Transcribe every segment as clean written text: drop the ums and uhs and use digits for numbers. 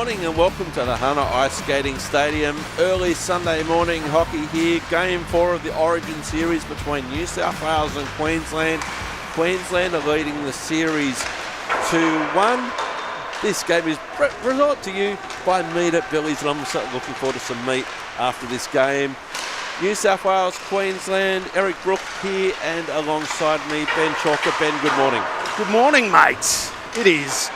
morning and welcome to the Hunter Ice Skating Stadium. Early Sunday morning hockey here. Game 4 of the Origin series between New South Wales and Queensland. Queensland are leading the series 2-1. This game is brought to you by Meat at Billy's, and I'm certainly looking forward to some meat after this game. New South Wales, Queensland, Eric Brook here, and alongside me, Ben Chalker. Ben, good morning. Good morning, mates. It is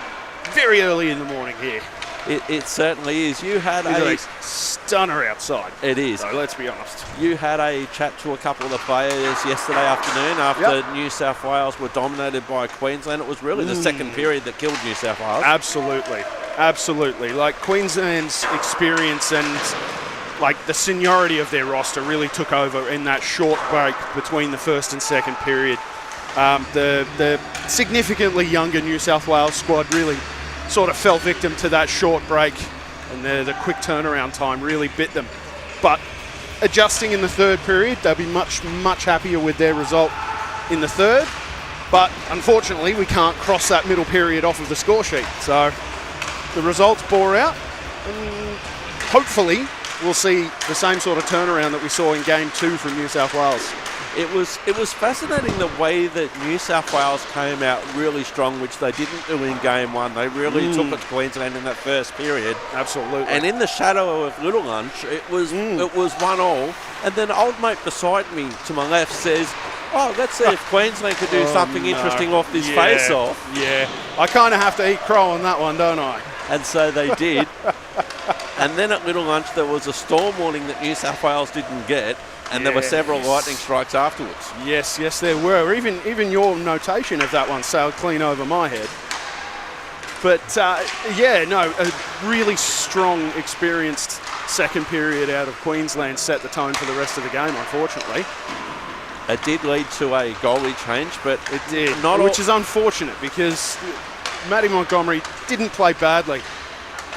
very early in the morning here. It certainly is. You had a stunner outside. It is. So let's be honest. You had a chat to a couple of the players yesterday afternoon after New South Wales were dominated by Queensland. It was really the second period that killed New South Wales. Absolutely. Like, Queensland's experience and like the seniority of their roster really took over in that short break between the first and second period. The significantly younger New South Wales squad really sort of fell victim to that short break, and the quick turnaround time really bit them. But adjusting in the third period, they'll be much happier with their result in the third. But unfortunately, we can't cross that middle period off of the score sheet. So the results bore out, and hopefully we'll see the same sort of turnaround that we saw in Game 2 from New South Wales. It was fascinating the way that New South Wales came out really strong, which they didn't do in Game 1. They really took it to Queensland in that first period. Absolutely. And in the shadow of Little Lunch, it was 1-1. And then old mate beside me to my left says, "Oh, let's see if Queensland could do something interesting off this face-off." Yeah, I kind of have to eat crow on that one, don't I? And so they did. And then at Little Lunch, there was a storm warning that New South Wales didn't get. And there were several lightning strikes afterwards. Yes, there were. Even your notation of that one sailed clean over my head. But, a really strong, experienced second period out of Queensland set the tone for the rest of the game, unfortunately. It did lead to a goalie change, but it did, which is unfortunate because Matty Montgomery didn't play badly.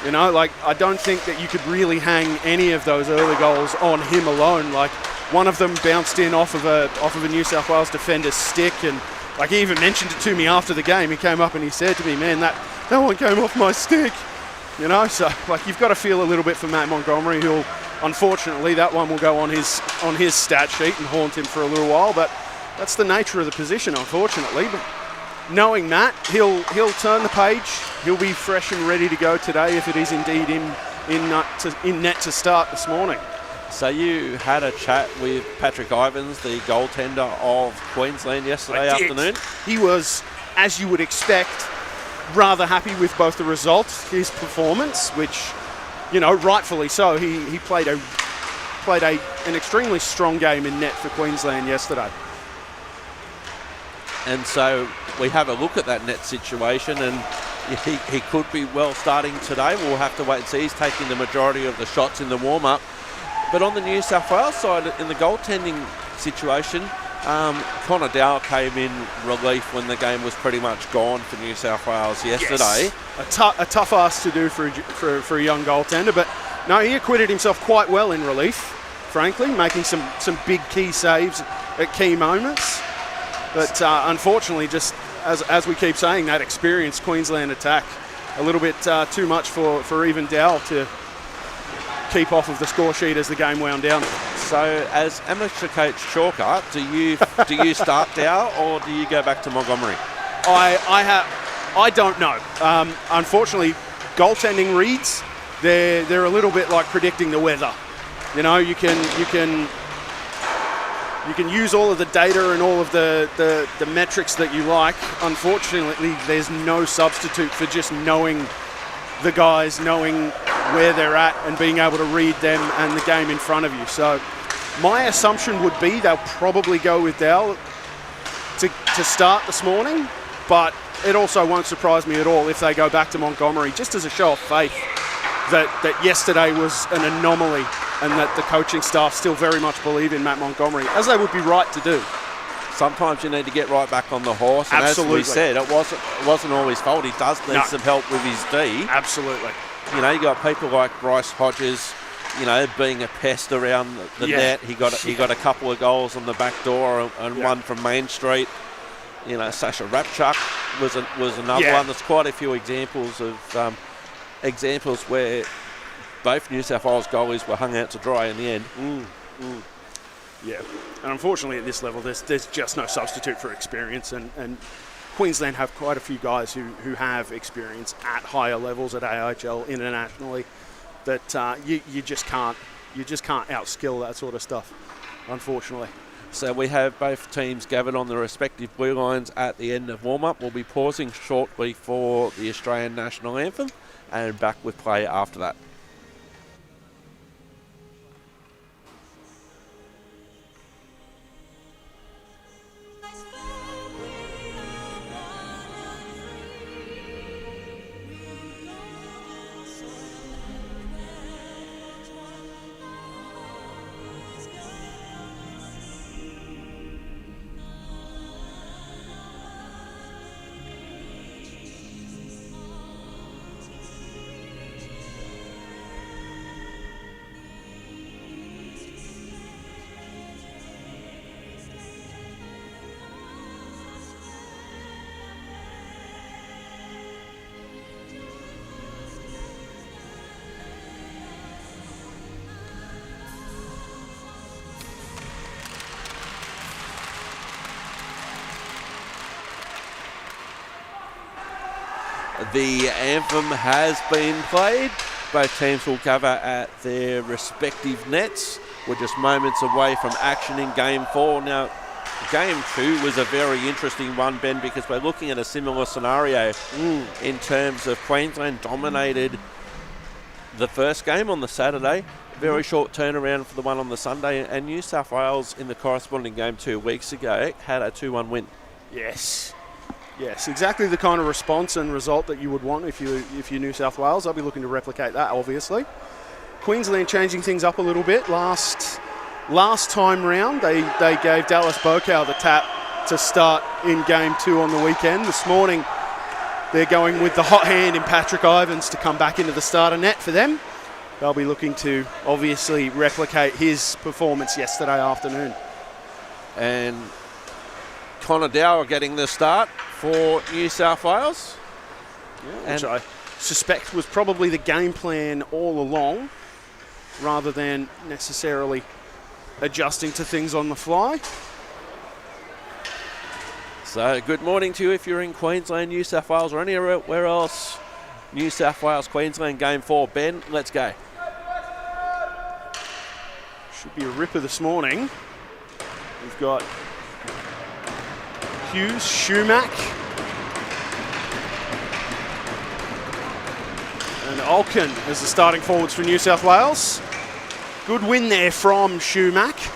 You know, like, I don't think that you could really hang any of those early goals on him alone. Like, one of them bounced in off of a New South Wales defender's stick, and like, he even mentioned it to me after the game. He came up and he said to me, "Man, that one came off my stick." You know, so like, you've got to feel a little bit for Matt Montgomery, who'll, unfortunately, that one will go on his stat sheet and haunt him for a little while. But that's the nature of the position, unfortunately. But knowing Matt, he'll turn the page. He'll be fresh and ready to go today if it is indeed in net to start this morning. So you had a chat with Patrick Ivans, the goaltender of Queensland, yesterday afternoon. He was, as you would expect, rather happy with both the result, his performance, which, you know, rightfully so. He played an extremely strong game in net for Queensland yesterday. And so we have a look at that net situation, and he could be well starting today. We'll have to wait and see. He's taking the majority of the shots in the warm-up. But on the New South Wales side, in the goaltending situation, Connor Dowell came in relief when the game was pretty much gone for New South Wales yesterday. Yes. A tough ask to do for a young goaltender, but no, he acquitted himself quite well in relief, frankly, making some big key saves at key moments. But unfortunately, just as we keep saying, that experienced Queensland attack, a little bit too much for even Dowell to keep off of the score sheet as the game wound down. So, as amateur coach Chalker, do you start Dowell or do you go back to Montgomery? I don't know. Unfortunately, goaltending reads, they're a little bit like predicting the weather. You know, you can use all of the data and all of the metrics that you like. Unfortunately, there's no substitute for just knowing the guys, knowing where they're at and being able to read them and the game in front of you. So my assumption would be they'll probably go with Dowell to start this morning, but it also won't surprise me at all if they go back to Montgomery, just as a show of faith that yesterday was an anomaly and that the coaching staff still very much believe in Matt Montgomery, as they would be right to do. Sometimes you need to get right back on the horse, and Absolutely. As we said, it wasn't all his fault. He does need some help with his D. Absolutely. You know, you got people like Bryce Hodges, you know, being a pest around the net. He got a couple of goals on the back door and one from Main Street. You know, Sasha Rapchuk was another one. There's quite a few examples of examples where both New South Wales goalies were hung out to dry in the end. Yeah, and unfortunately at this level there's just no substitute for experience, and Queensland have quite a few guys who have experience at higher levels at AIHL internationally that you just can't outskill that sort of stuff, unfortunately. So we have both teams gathered on the respective blue lines at the end of warm-up. We'll be pausing shortly for the Australian National Anthem and back with play after that. The anthem has been played. Both teams will gather at their respective nets. We're just moments away from action in Game 4. Now, Game 2 was a very interesting one, Ben, because we're looking at a similar scenario in terms of Queensland dominated the first game on the Saturday. Very short turnaround for the one on the Sunday, and New South Wales in the corresponding game 2 weeks ago had a 2-1 win. Yes, exactly the kind of response and result that you would want if you're New South Wales. I'll be looking to replicate that, obviously. Queensland changing things up a little bit. Last time round, they gave Dallas Bokow the tap to start in Game 2 on the weekend. This morning, they're going with the hot hand in Patrick Ivans to come back into the starter net for them. They'll be looking to obviously replicate his performance yesterday afternoon. And Connor Dower getting the start for New South Wales. Yeah, which I suspect was probably the game plan all along, rather than necessarily adjusting to things on the fly. So good morning to you if you're in Queensland, New South Wales, or anywhere else. New South Wales, Queensland, Game 4. Ben, let's go. Should be a ripper this morning. We've got Hughes, Schumack, and Olkin as the starting forwards for New South Wales. Good win there from Schumack.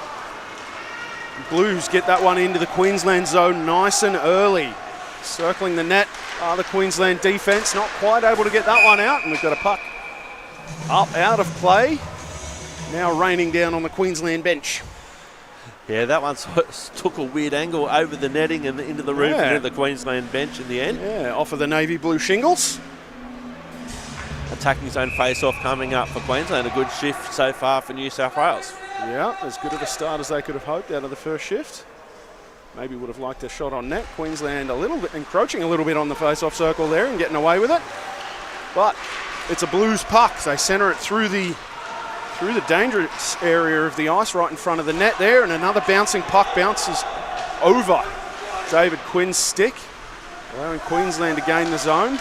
Blues get that one into the Queensland zone nice and early. Circling the net are the Queensland defence, not quite able to get that one out, and we've got a puck up out of play. Now raining down on the Queensland bench. Yeah, that one took a weird angle over the netting and into the roof and into the Queensland bench in the end. Yeah, off of the navy blue shingles. Attacking zone face-off coming up for Queensland. A good shift so far for New South Wales. Yeah, as good of a start as they could have hoped out of the first shift. Maybe would have liked a shot on net. Queensland a little bit encroaching a little bit on the face-off circle there and getting away with it. But it's a Blues puck. They centre it through the dangerous area of the ice right in front of the net there, and another bouncing puck bounces over David Quinn's stick, allowing Queensland to gain the zone.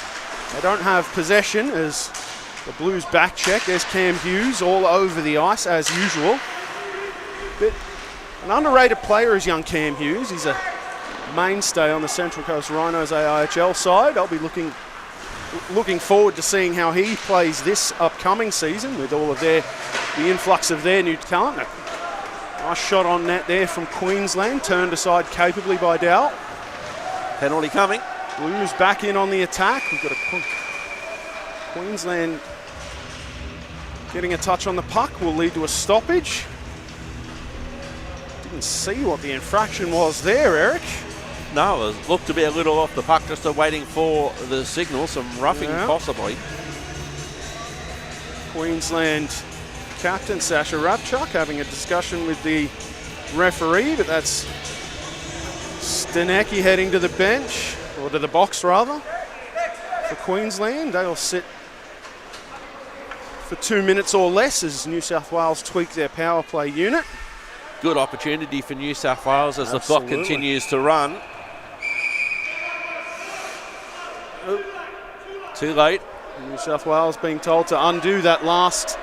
They don't have possession as the Blues back check. There's Cam Hughes all over the ice as usual. But an underrated player is young Cam Hughes. He's a mainstay on the Central Coast Rhinos AIHL side. I'll be looking forward to seeing how he plays this upcoming season with all of the influx of their new talent. Nice shot on net there from Queensland, turned aside capably by Dow. Penalty coming. Blues back in on the attack. We've got a Queensland getting a touch on the puck will lead to a stoppage. Didn't see what the infraction was there, Eric. No, it looked to be a little off the puck, just waiting for the signal, some roughing possibly. Queensland captain Sasha Rabchuk having a discussion with the referee, but that's Stanecki heading to the bench, or to the box rather, for Queensland. They'll sit for 2 minutes or less as New South Wales tweak their power play unit. Good opportunity for New South Wales as Absolutely. the clock continues to run. Too late. New South Wales being told to undo that last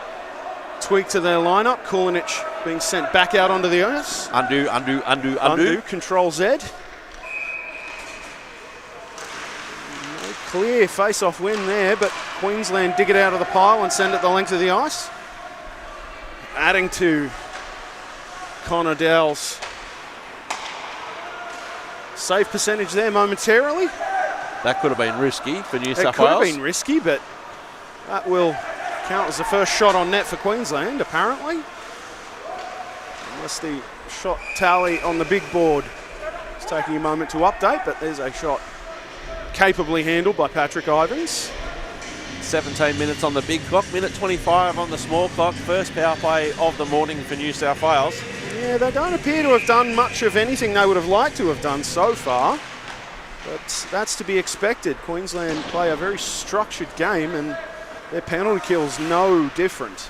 tweak to their lineup. Kulinic being sent back out onto the ice. Undo. Control Z. No clear face-off win there, but Queensland dig it out of the pile and send it the length of the ice. Adding to Connor Dowell's save percentage there momentarily. That could have been risky for New South It could Wales. have been risky, but that will count as the first shot on net for Queensland, apparently. Unless the shot tally on the big board is taking a moment to update, but there's a shot capably handled by Patrick Ivans. 17 minutes on the big clock, minute 25 on the small clock. First power play of the morning for New South Wales. Yeah, they don't appear to have done much of anything they would have liked to have done so far, but that's to be expected. Queensland play a very structured game and their penalty kill's no different.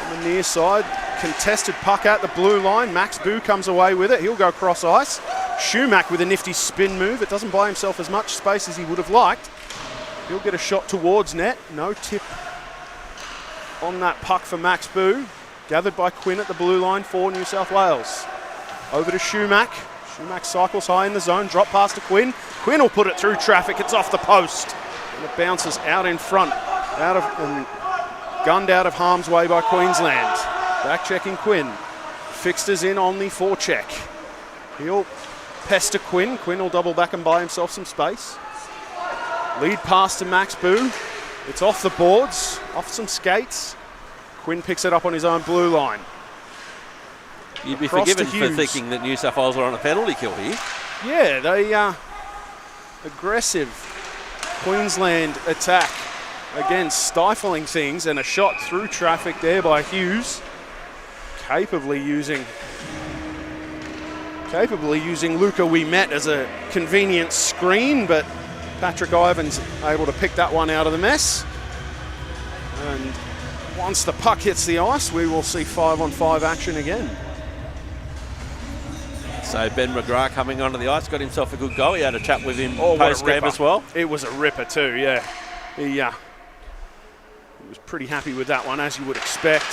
On the near side, contested puck at the blue line. Max Boo comes away with it. He'll go cross ice. Schumack with a nifty spin move. It doesn't buy himself as much space as he would have liked. He'll get a shot towards net. No tip on that puck for Max Boo. Gathered by Quinn at the blue line for New South Wales. Over to Schumack. Schumack cycles high in the zone. Drop pass to Quinn. Quinn will put it through traffic. It's off the post. And it bounces out in front. Gunned out of harm's way by Queensland. Back checking Quinn. Fixters in on the forecheck. He'll pester Quinn. Quinn will double back and buy himself some space. Lead pass to Max Boo. It's off the boards, off some skates. Quinn picks it up on his own blue line. You'd be Across forgiven to for Hughes. thinking that New South Wales are on a penalty kill here. Yeah, they aggressive Queensland attack. Again, stifling things, and a shot through traffic there by Hughes. Capably using Luca Ouimet as a convenient screen, but Patrick Ivans able to pick that one out of the mess. And once the puck hits the ice, we will see 5-on-5 action again. So Ben McGrath coming onto the ice, got himself a good goal. He had a chat with him What a post-game ripper. as well. It was a ripper too, yeah. He was pretty happy with that one, as you would expect.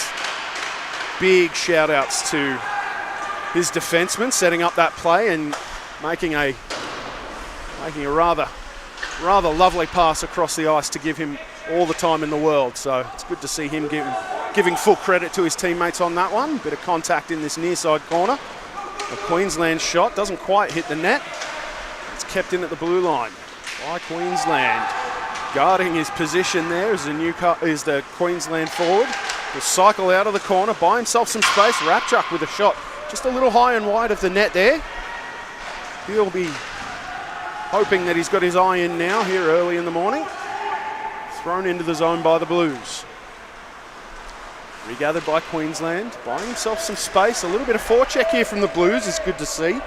Big shout-outs to his defenseman setting up that play and making a rather lovely pass across the ice to give him all the time in the world. So it's good to see him giving full credit to his teammates on that one. Bit of contact in this near side corner. A Queensland shot doesn't quite hit the net. It's kept in at the blue line by Queensland. Guarding his position there is the Queensland forward. He'll cycle out of the corner, buy himself some space. Rapchuk with a shot just a little high and wide of the net there. He'll be hoping that he's got his eye in now here early in the morning. Thrown into the zone by the Blues. Regathered by Queensland, buying himself some space. A little bit of forecheck here from the Blues is good to see.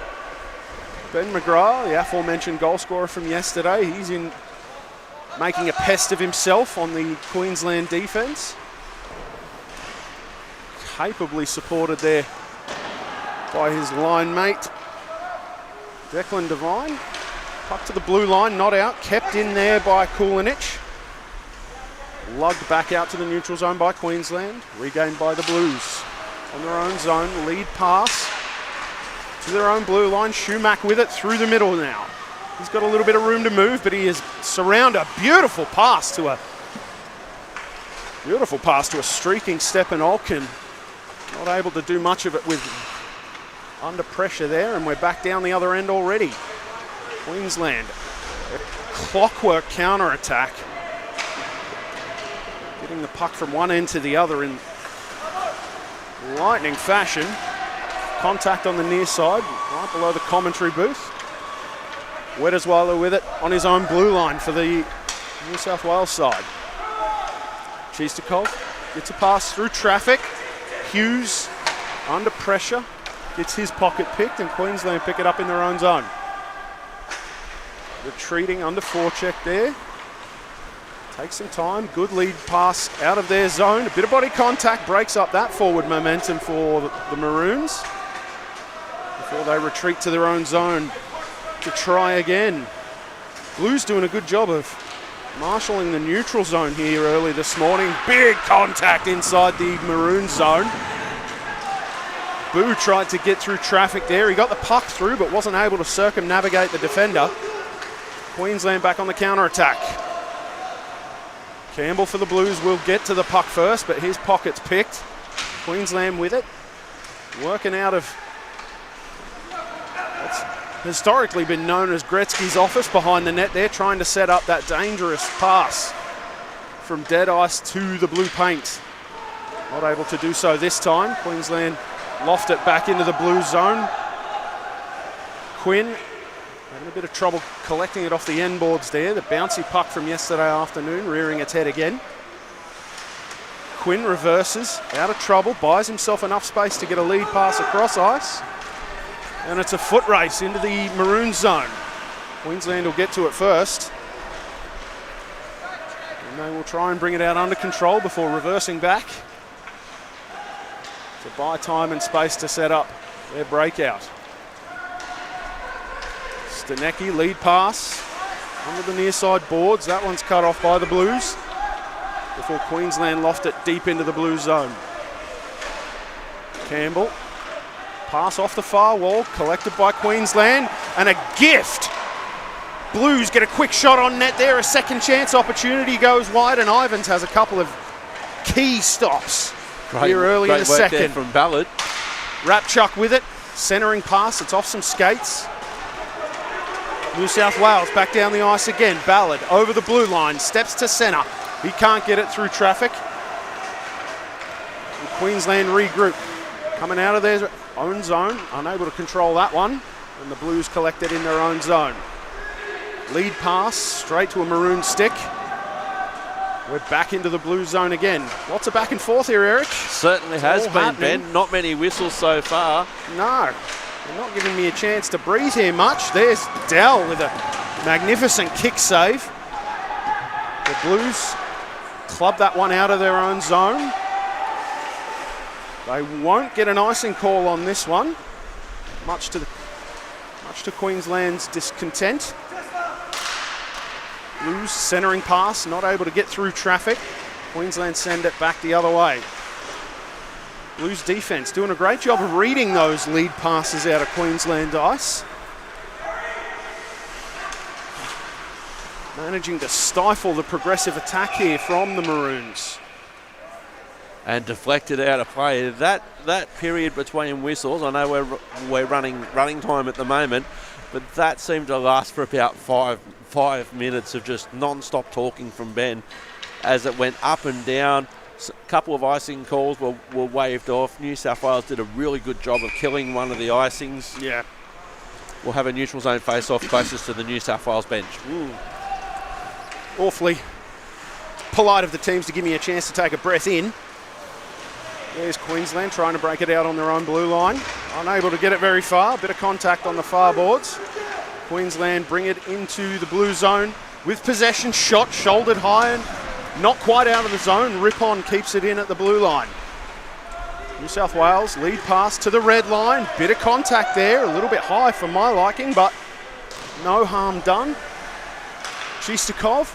Ben McGrath, the aforementioned goal scorer from yesterday, he's in making a pest of himself on the Queensland defence. Capably supported there by his line mate, Declan Devine. Puck to the blue line, not out, kept in there by Kulinic. Lugged back out to the neutral zone by Queensland, regained by the Blues. On their own zone, lead pass to their own blue line. Schumack with it through the middle now. He's got a little bit of room to move, but he is surrounded. A beautiful pass to a streaking Stepan Olkin. Not able to do much of it with under pressure there, and we're back down the other end already. Queensland, a clockwork counter-attack. Getting the puck from one end to the other in lightning fashion. Contact on the near side, right below the commentary booth. Wedersweiler with it on his own blue line for the New South Wales side. Chistikov gets a pass through traffic. Hughes under pressure, gets his pocket picked, and Queensland pick it up in their own zone. Retreating under forecheck there. Takes some time. Good lead pass out of their zone. A bit of body contact breaks up that forward momentum for the Maroons before they retreat to their own zone to try again. Blues doing a good job of marshalling the neutral zone here early this morning. Big contact inside the Maroon zone. Boo tried to get through traffic there. He got the puck through but wasn't able to circumnavigate the defender. Queensland back on the counter-attack. Campbell for the Blues will get to the puck first, but his pocket's picked. Queensland with it. Working out of what's historically been known as Gretzky's office behind the net there, trying to set up that dangerous pass from dead ice to the blue paint. Not able to do so this time. Queensland loft it back into the Blues zone. Quinn having a bit of trouble collecting it off the end boards there. The bouncy puck from yesterday afternoon rearing its head again. Quinn reverses, out of trouble, buys himself enough space to get a lead pass across ice. And it's a foot race into the Maroon zone. Queensland will get to it first. And they will try and bring it out under control before reversing back to buy time and space to set up their breakout. Stanecki, lead pass under the near side boards. That one's cut off by the Blues before Queensland loft it deep into the Blues zone. Campbell, pass off the far wall, collected by Queensland, and a gift. Blues get a quick shot on net there, a second chance opportunity goes wide, and Ivans has a couple of key stops here early in the second. From Ballard. Rapchuk with it, centering pass, it's off some skates. New South Wales back down the ice again. Ballard over the blue line, steps to centre. He can't get it through traffic. And Queensland regroup. Coming out of their own zone, unable to control that one. And the Blues collect it in their own zone. Lead pass straight to a Maroon stick. We're back into the Blues zone again. Lots of back and forth here, Eric. Certainly has been, Ben. Not many whistles so far. No. They're not giving me a chance to breathe here much. There's Dell with a magnificent kick save. The Blues club that one out of their own zone. They won't get an icing call on this one, much to Queensland's discontent. Blues centering pass, not able to get through traffic. Queensland send it back the other way. Blues defense doing a great job of reading those lead passes out of Queensland ice. Managing to stifle the progressive attack here from the Maroons. And deflected out of play. That period between whistles, I know we're running time at the moment, but that seemed to last for about five minutes of just non-stop talking from Ben as it went up and down. A couple of icing calls were waved off. New South Wales did a really good job of killing one of the icings. Yeah. We'll have a neutral zone face-off closest to the New South Wales bench. Awfully polite of the teams to give me a chance to take a breath in. There's Queensland trying to break it out on their own blue line. Unable to get it very far. Bit of contact on the far boards. Queensland bring it into the blue zone with possession. Shot shouldered high and not quite out of the zone. Ripon keeps it in at the blue line. New South Wales lead pass to the red line. Bit of contact there, a little bit high for my liking, but no harm done. Chistikov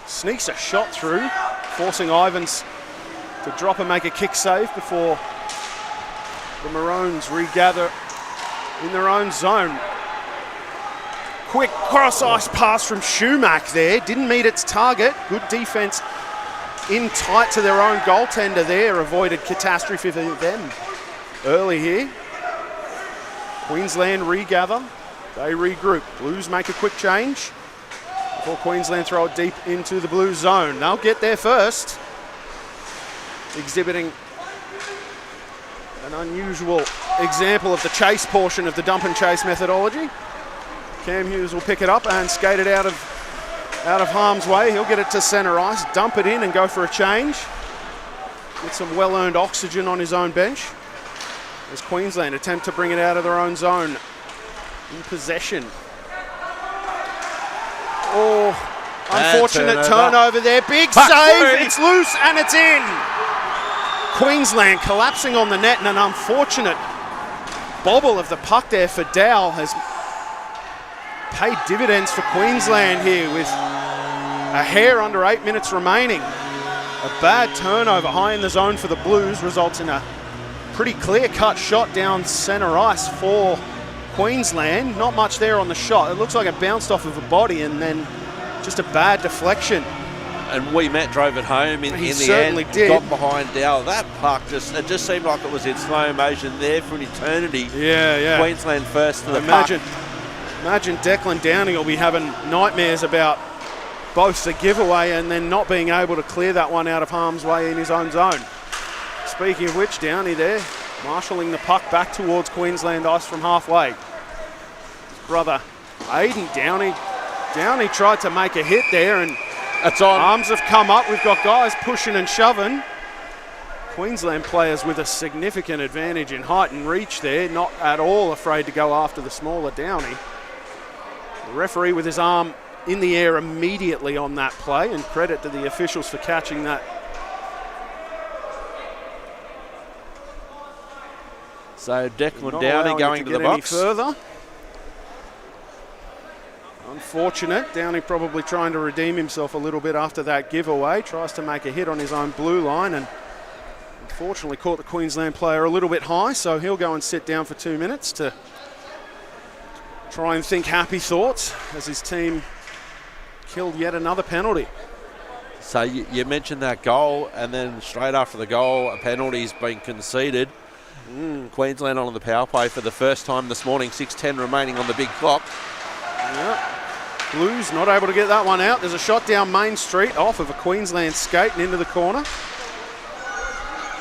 sneaks a shot through, forcing Ivans to drop and make a kick save before the Maroons regather in their own zone. Quick cross-ice pass from Schumack there. Didn't meet its target. Good defence in tight to their own goaltender there. Avoided catastrophe for them early here. Queensland regather. They regroup. Blues make a quick change before Queensland throw it deep into the blue zone. They'll get there first. Exhibiting an unusual example of the chase portion of the dump and chase methodology. Cam Hughes will pick it up and skate it out of harm's way. He'll get it to centre ice, dump it in and go for a change. Get some well-earned oxygen on his own bench. As Queensland attempt to bring it out of their own zone. In possession. Oh, Unfortunate turnover there. Big Puck save. free. It's loose and it's in. Queensland collapsing on the net, and an unfortunate bobble of the puck there for Dow has paid dividends for Queensland here with a hair under 8 minutes remaining. A bad turnover high in the zone for the Blues results in a pretty clear-cut shot down centre ice for Queensland. Not much there on the shot. It looks like it bounced off of a body and then just a bad deflection. And we met drove it home in the certainly end. did. Got behind Dow. That puck it just seemed like it was in slow motion there for an eternity. Yeah. Queensland first to the Imagine puck. Declan Downing will be having nightmares about both the giveaway and then not being able to clear that one out of harm's way in his own zone. Speaking of which, Downey there, marshalling the puck back towards Queensland ice from halfway. His brother Aiden Downey tried to make a hit there and It's on. arms have come up. We've got guys pushing and shoving. Queensland players with a significant advantage in height and reach there, not at all afraid to go after the smaller Downey. The referee with his arm in the air immediately on that play, and credit to the officials for catching that. So Declan Not Downey allowing going it to to the get any box. further. Unfortunate. Downey probably trying to redeem himself a little bit after that giveaway. Tries to make a hit on his own blue line and unfortunately caught the Queensland player a little bit high, so he'll go and sit down for 2 minutes to try and think happy thoughts as his team killed yet another penalty. So you mentioned that goal, and then straight after the goal, a penalty's been conceded. Queensland on the power play for the first time this morning, 6:10 remaining on the big clock. Yep. Blues not able to get that one out. There's a shot down Main Street off of a Queensland skate and into the corner.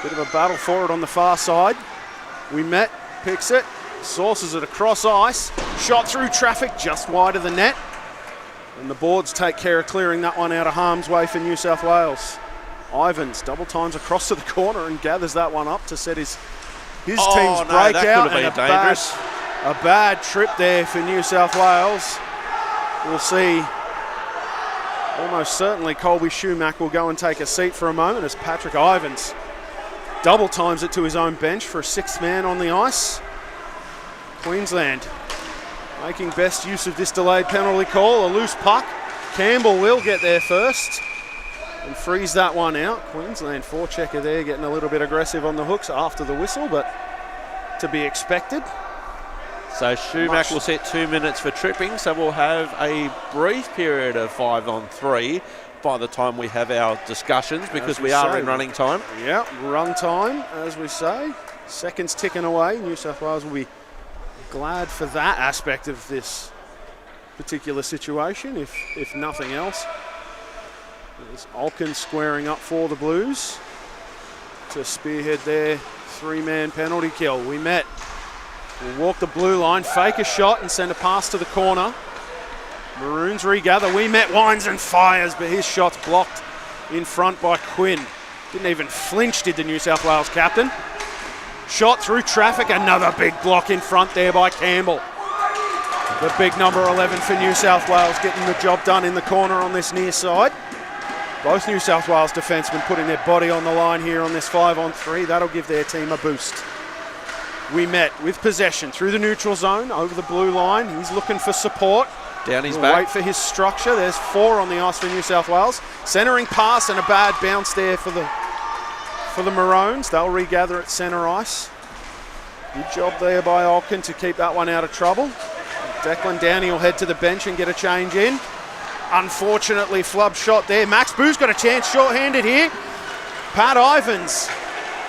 Bit of a battle for it on the far side. We met, picks it, sources it across ice. Shot through traffic just wide of the net. And the boards take care of clearing that one out of harm's way for New South Wales. Ivans double times across to the corner and gathers that one up to set his team's breakout. That could and have been dangerous. a bad trip there for New South Wales. We'll see. Almost certainly Colby Schumack will go and take a seat for a moment as Patrick Ivans double times it to his own bench for a sixth man on the ice. Queensland making best use of this delayed penalty call. A loose puck. Campbell will get there first and freeze that one out. Queensland forechecker there getting a little bit aggressive on the hooks after the whistle, but to be expected. So Schumack will set 2 minutes for tripping, so we'll have a brief period of 5-on-3 by the time we have our discussions, because we are in running time. Yeah, run time, as we say. Seconds ticking away. New South Wales will be glad for that aspect of this particular situation, if nothing else. There's Alkin squaring up for the Blues to spearhead their three-man penalty kill. We met. We'll walk the blue line, fake a shot and send a pass to the corner. Maroons regather. We met winds and fires, but his shot's blocked in front by Quinn. Didn't even flinch, did the New South Wales captain. Shot through traffic, another big block in front there by Campbell. The big number 11 for New South Wales getting the job done in the corner on this near side. Both New South Wales defensemen putting their body on the line here on this 5-on-3. That'll give their team a boost. We met with possession through the neutral zone, over the blue line. He's looking for support. Downey's back. Wait for his structure. There's 4 on the ice for New South Wales. Centering pass and a bad bounce there for the Maroons. They'll regather at centre ice. Good job there by Alkin to keep that one out of trouble. Declan Downey will head to the bench and get a change in. Unfortunately, flub shot there. Max Boo's got a chance short-handed here. Pat Ivans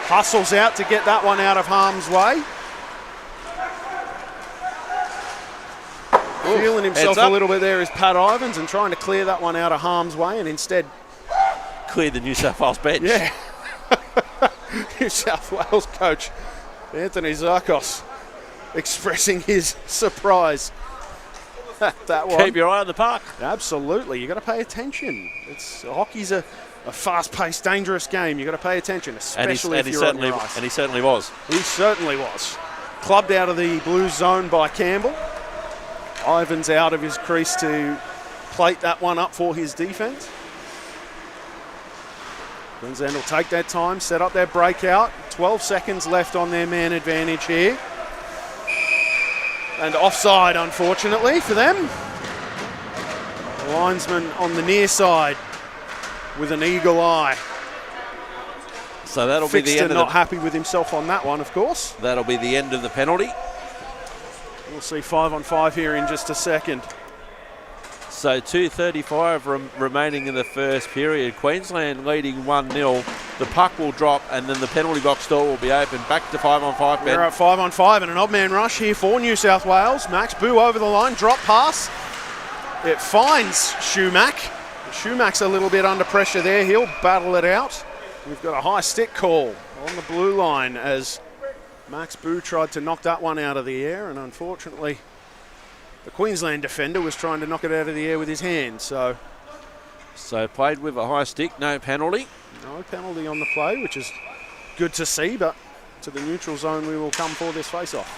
hustles out to get that one out of harm's way. Feeling himself a little bit there is Pat Ivans and trying to clear that one out of harm's way and instead Cleared the New South Wales bench. Yeah. New South Wales coach Anthony Zarkos expressing his surprise at that one. Keep your eye on the puck. Absolutely. You've got to pay attention. Hockey's a fast-paced, dangerous game. You've got to pay attention, especially if you're on your ice. And he certainly was. He certainly was. Clubbed out of the Blues zone by Campbell. Ivans out of his crease to plate that one up for his defence. Queensland will take their time, set up their breakout. 12 seconds left on their man advantage here. And offside, unfortunately, for them. The linesman on the near side with an eagle eye. So that'll be the end of not happy with himself on that one, of course. That'll be the end of the penalty. We'll see 5-on-5 here in just a second. So 2:35 remaining in the first period. Queensland leading 1-0. The puck will drop and then the penalty box door will be open. Back to 5-on-5. We're at 5-on-5 and an odd man rush here for New South Wales. Max Boo over the line, drop pass. It finds Shumack. Shumack's a little bit under pressure there. He'll battle it out. We've got a high stick call on the blue line as Max Boo tried to knock that one out of the air, and unfortunately the Queensland defender was trying to knock it out of the air with his hand. So played with a high stick, no penalty. No penalty on the play, which is good to see, but to the neutral zone we will come for this face-off.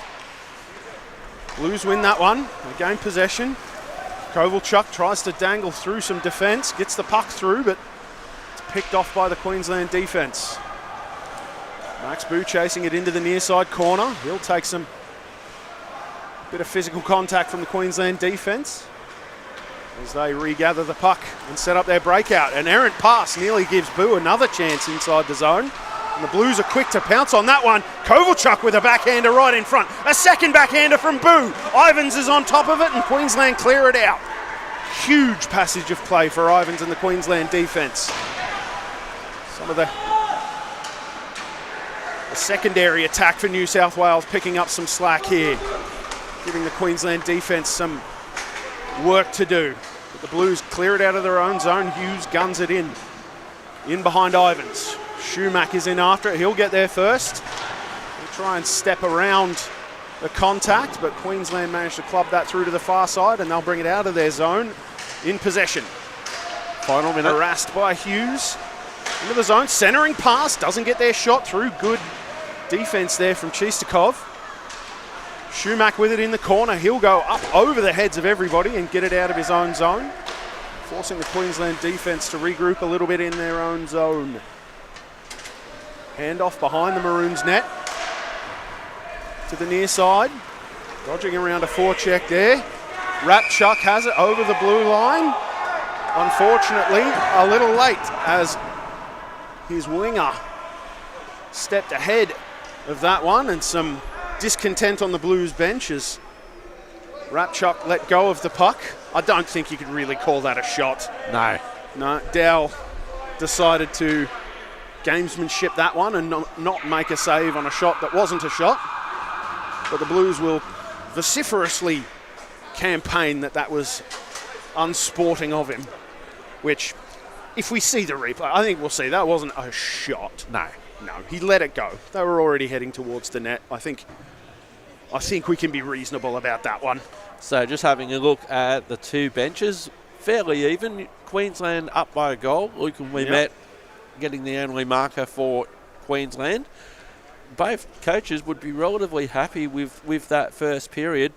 Blues win that one. They gain possession. Kovalchuk tries to dangle through some defence, gets the puck through, but it's picked off by the Queensland defence. Max Boo chasing it into the near side corner. He'll take some bit of physical contact from the Queensland defence as they regather the puck and set up their breakout. An errant pass nearly gives Boo another chance inside the zone. And the Blues are quick to pounce on that one. Kovalchuk with a backhander right in front. A second backhander from Boo. Ivans is on top of it and Queensland clear it out. Huge passage of play for Ivans and the Queensland defence. Some of the secondary attack for New South Wales picking up some slack here, giving the Queensland defence some work to do. But the Blues clear it out of their own zone. Hughes guns it in behind Ivans. Shumack is in after it. He'll get there first. He'll try and step around the contact, but Queensland managed to club that through to the far side and they'll bring it out of their zone in possession. Final minute. Harassed by Hughes. Into the zone, centering pass, doesn't get their shot through. Good defense there from Chistakov. Shumack with it in the corner. He'll go up over the heads of everybody and get it out of his own zone, forcing the Queensland defense to regroup a little bit in their own zone. Handoff behind the Maroons net to the near side. Dodging around a forecheck there. Rapchuk has it over the blue line. Unfortunately, a little late as his winger stepped ahead of that one, and some discontent on the Blues bench as Rapchuk let go of the puck. I don't think you could really call that a shot. No, Dow decided to gamesmanship that one and not make a save on a shot that wasn't a shot. But the Blues will vociferously campaign that was unsporting of him, which, if we see the replay, I think we'll see that wasn't a shot. No, he let it go. They were already heading towards the net. I think we can be reasonable about that one. So just having a look at the two benches, fairly even. Queensland up by a goal. Luke and Wimet getting the only marker for Queensland. Both coaches would be relatively happy with that first period.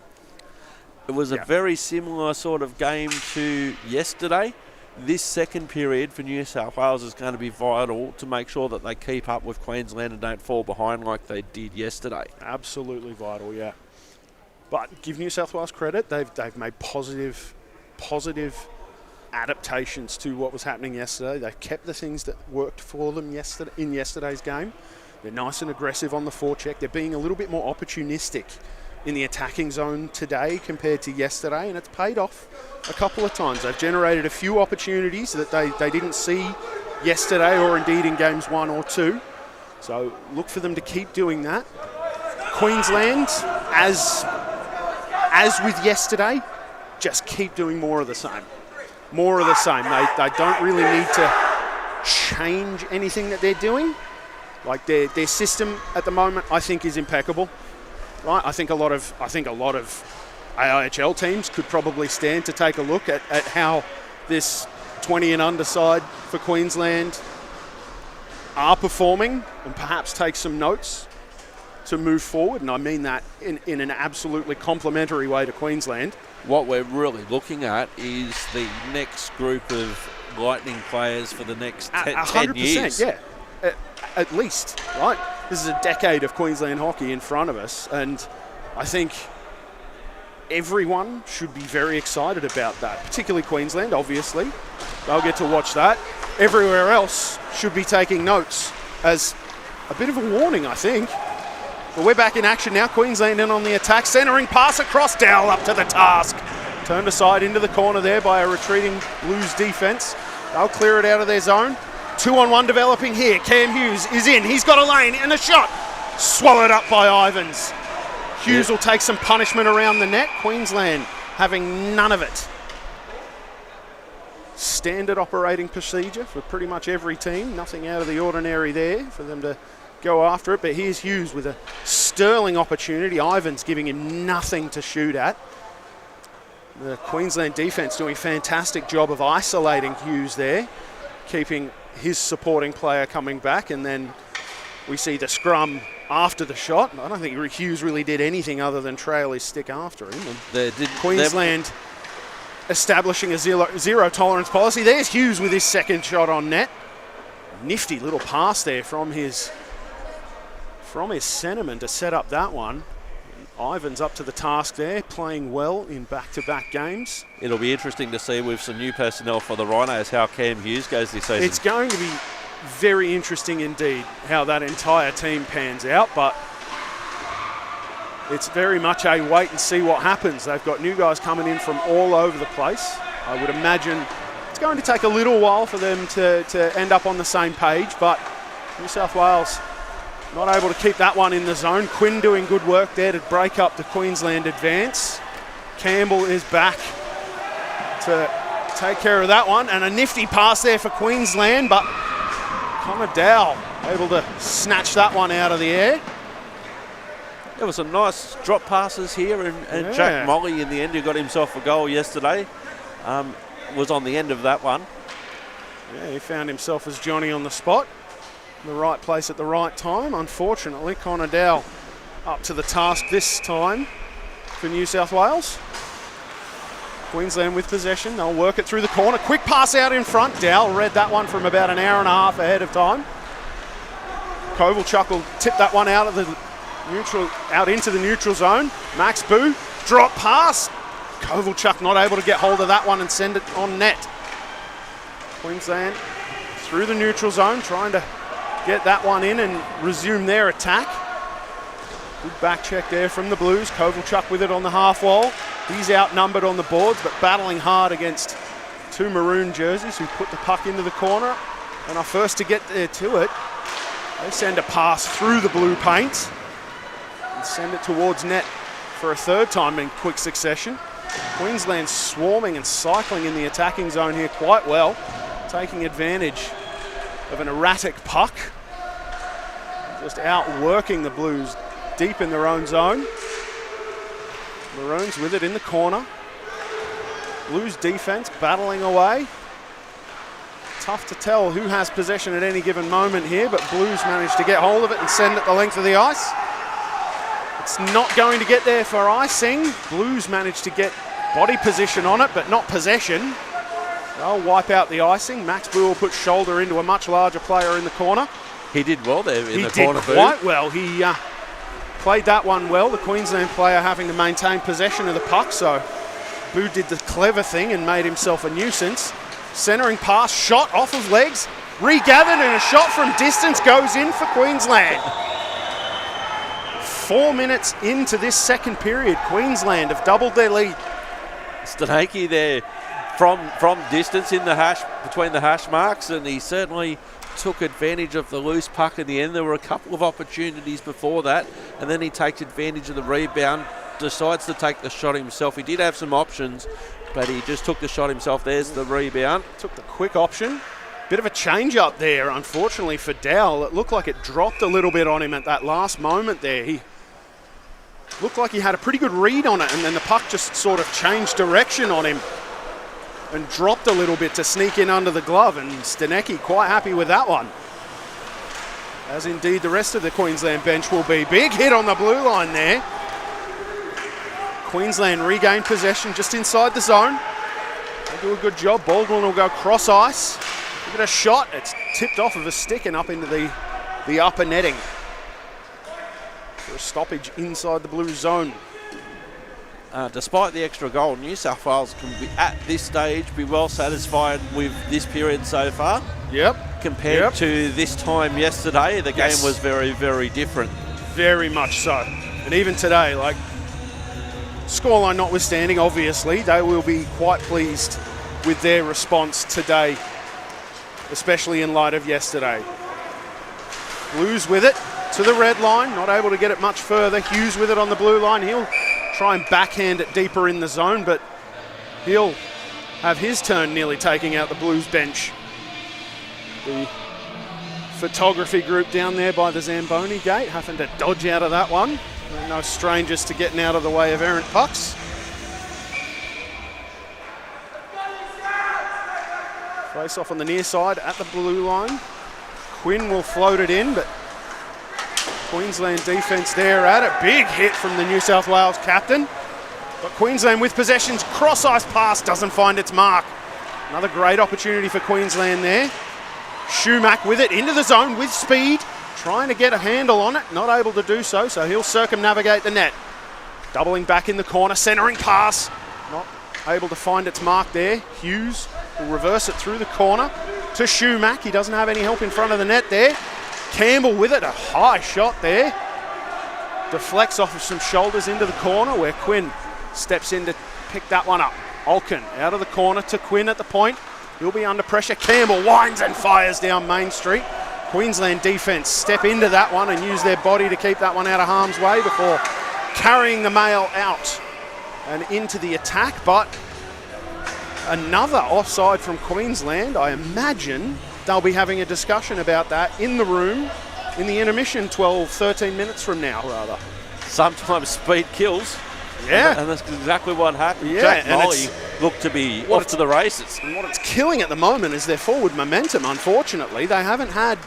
It was a very similar sort of game to yesterday. This second period for New South Wales is going to be vital to make sure that they keep up with Queensland and don't fall behind like they did yesterday. Absolutely vital, yeah. But give New South Wales credit, they've made positive adaptations to what was happening yesterday. They kept the things that worked for them in yesterday's game. They're nice and aggressive on the forecheck. They're being a little bit more opportunistic in the attacking zone today compared to yesterday, and it's paid off a couple of times. They've generated a few opportunities that they didn't see yesterday or indeed in games 1 or 2. So look for them to keep doing that. Queensland, as with yesterday, just keep doing more of the same. More of the same. They don't really need to change anything that they're doing. Like their system at the moment, I think, is impeccable. Right? I think a lot of AIHL teams could probably stand to take a look at how this 20 and under side for Queensland are performing and perhaps take some notes to move forward, and I mean that in an absolutely complimentary way to Queensland. What we're really looking at is the next group of Lightning players for the next 10 years. Yeah, at least, right? This is a decade of Queensland hockey in front of us, and I think everyone should be very excited about that, particularly Queensland, obviously. They'll get to watch that. Everywhere else should be taking notes as a bit of a warning, I think. But we're back in action now. Queensland in on the attack. Centering pass across. Dowell up to the task. Turned aside into the corner there by a retreating Blues defence. They'll clear it out of their zone. 2-on-1 developing here. Cam Hughes is in. He's got a lane and a shot. Swallowed up by Ivans. Hughes will take some punishment around the net. Queensland having none of it. Standard operating procedure for pretty much every team. Nothing out of the ordinary there for them to go after it. But here's Hughes with a sterling opportunity. Ivans giving him nothing to shoot at. The Queensland defence doing a fantastic job of isolating Hughes there, keeping his supporting player coming back, and then we see the scrum after the shot. I don't think Hughes really did anything other than trail his stick after him. Queensland establishing a zero tolerance policy. There's Hughes with his second shot on net. Nifty little pass there from his centreman to set up that one. Ivans up to the task there, playing well in back-to-back games. It'll be interesting to see with some new personnel for the Rhinos how Cam Hughes goes this season. It's going to be very interesting indeed how that entire team pans out, but it's very much a wait and see what happens. They've got new guys coming in from all over the place. I would imagine it's going to take a little while for them to end up on the same page, but New South Wales not able to keep that one in the zone. Quinn doing good work there to break up the Queensland advance. Campbell is back to take care of that one, and a nifty pass there for Queensland, but Connor Dowell able to snatch that one out of the air. There was some nice drop passes here, and Jack Molly in the end, who got himself a goal yesterday, was on the end of that one. Yeah, he found himself as Johnny on the spot. The right place at the right time. Unfortunately, Connor Dowell up to the task this time for New South Wales. Queensland with possession. They'll work it through the corner. Quick pass out in front. Dowell read that one from about an hour and a half ahead of time. Kovalchuk will tip that one out of the neutral, out into the neutral zone. Max Boo, drop pass. Kovalchuk not able to get hold of that one and send it on net. Queensland through the neutral zone, trying to get that one in and resume their attack. Good back check there from the Blues. Kovalchuk with it on the half wall. He's outnumbered on the boards, but battling hard against two maroon jerseys who put the puck into the corner and are first to get there to it. They send a pass through the blue paint and send it towards net for a third time in quick succession. Queensland swarming and cycling in the attacking zone here quite well, taking advantage of an erratic puck. Just outworking the Blues deep in their own zone. Maroons with it in the corner. Blues defense battling away. Tough to tell who has possession at any given moment here, but Blues managed to get hold of it and send it the length of the ice. It's not going to get there for icing. Blues managed to get body position on it, but not possession. They'll wipe out the icing. Max Boo will put shoulder into a much larger player in the corner. He did well there in the corner. He did quite well. He played that one well. The Queensland player having to maintain possession of the puck, so Boo did the clever thing and made himself a nuisance. Centering pass, shot off of legs, regathered, and a shot from distance goes in for Queensland. 4 minutes into this second period, Queensland have doubled their lead. Stanaki there from distance in the hash, between the hash marks, and he certainly took advantage of the loose puck in the end. There were a couple of opportunities before that, and then he takes advantage of the rebound, decides to take the shot himself. He did have some options, but he just took the shot himself. There's the rebound. Took the quick option. Bit of a change up there, unfortunately, for Dowell. It looked like it dropped a little bit on him at that last moment there. He looked like he had a pretty good read on it, and then the puck just sort of changed direction on him and dropped a little bit to sneak in under the glove, and Stanecki quite happy with that one. as indeed the rest of the Queensland bench will be. Big hit on the blue line there. Queensland regain possession just inside the zone. They do a good job. Baldwin will go cross ice. Give it a shot. It's tipped off of a stick and up into the upper netting. For a stoppage inside the blue zone. Despite the extra goal, New South Wales can be, at this stage, be well satisfied with this period so far. Yep. Compared to this time yesterday, the game was very, very different. Very much so. And even today, like, scoreline notwithstanding, obviously, they will be quite pleased with their response today, especially in light of yesterday. Blues with it to the red line, not able to get it much further. Hughes with it on the blue line. He'll try and backhand it deeper in the zone, but he'll have his turn nearly taking out the Blues bench. The photography group down there by the Zamboni gate having to dodge out of that one. They're no strangers to getting out of the way of errant pucks. Face off on the near side at the blue line. Quinn will float it in, but Queensland defence there at it. Big hit from the New South Wales captain. But Queensland with possessions, cross ice pass doesn't find its mark. Another great opportunity for Queensland there. Schumack with it into the zone with speed, trying to get a handle on it, not able to do so, so he'll circumnavigate the net. Doubling back in the corner, centering pass, not able to find its mark there. Hughes will reverse it through the corner to Schumack. He doesn't have any help in front of the net there. Campbell with it, a high shot there. Deflects off of some shoulders into the corner where Quinn steps in to pick that one up. Olkin out of the corner to Quinn at the point. He'll be under pressure. Campbell winds and fires down Main Street. Queensland defence step into that one and use their body to keep that one out of harm's way before carrying the mail out and into the attack. But another offside from Queensland. I imagine they'll be having a discussion about that in the room in the intermission 12, 13 minutes from now, rather. Sometimes speed kills. Yeah. And that's exactly what happened. Yeah, Jack and Molly looked to be off to the races. And what it's killing at the moment is their forward momentum, unfortunately. They haven't had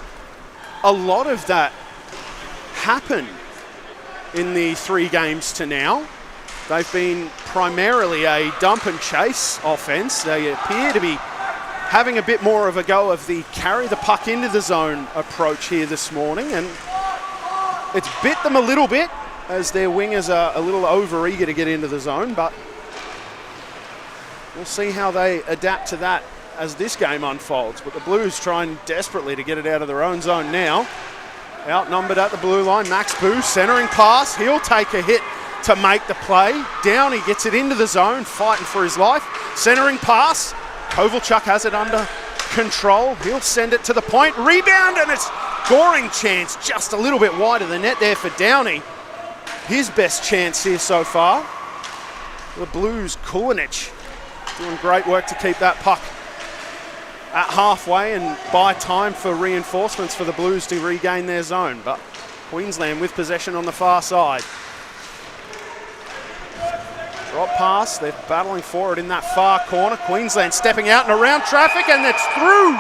a lot of that happen in the 3 games to now. They've been primarily a dump and chase offense. They appear to be having a bit more of a go of the carry the puck into the zone approach here this morning, and it's bit them a little bit as their wingers are a little over eager to get into the zone, but we'll see how they adapt to that as this game unfolds. But the Blues trying desperately to get it out of their own zone now. Outnumbered at the blue line, Max Boo, centering pass. He'll take a hit to make the play. Downey gets it into the zone, fighting for his life. Centering pass. Kovalchuk has it under control. He'll send it to the point. Rebound, and it's scoring chance just a little bit wide of the net there for Downey. His best chance here so far. The Blues, Kulinich, doing great work to keep that puck at halfway and buy time for reinforcements for the Blues to regain their zone. But Queensland with possession on the far side. Drop pass, they're battling for it in that far corner. Queensland stepping out and around traffic, and it's through.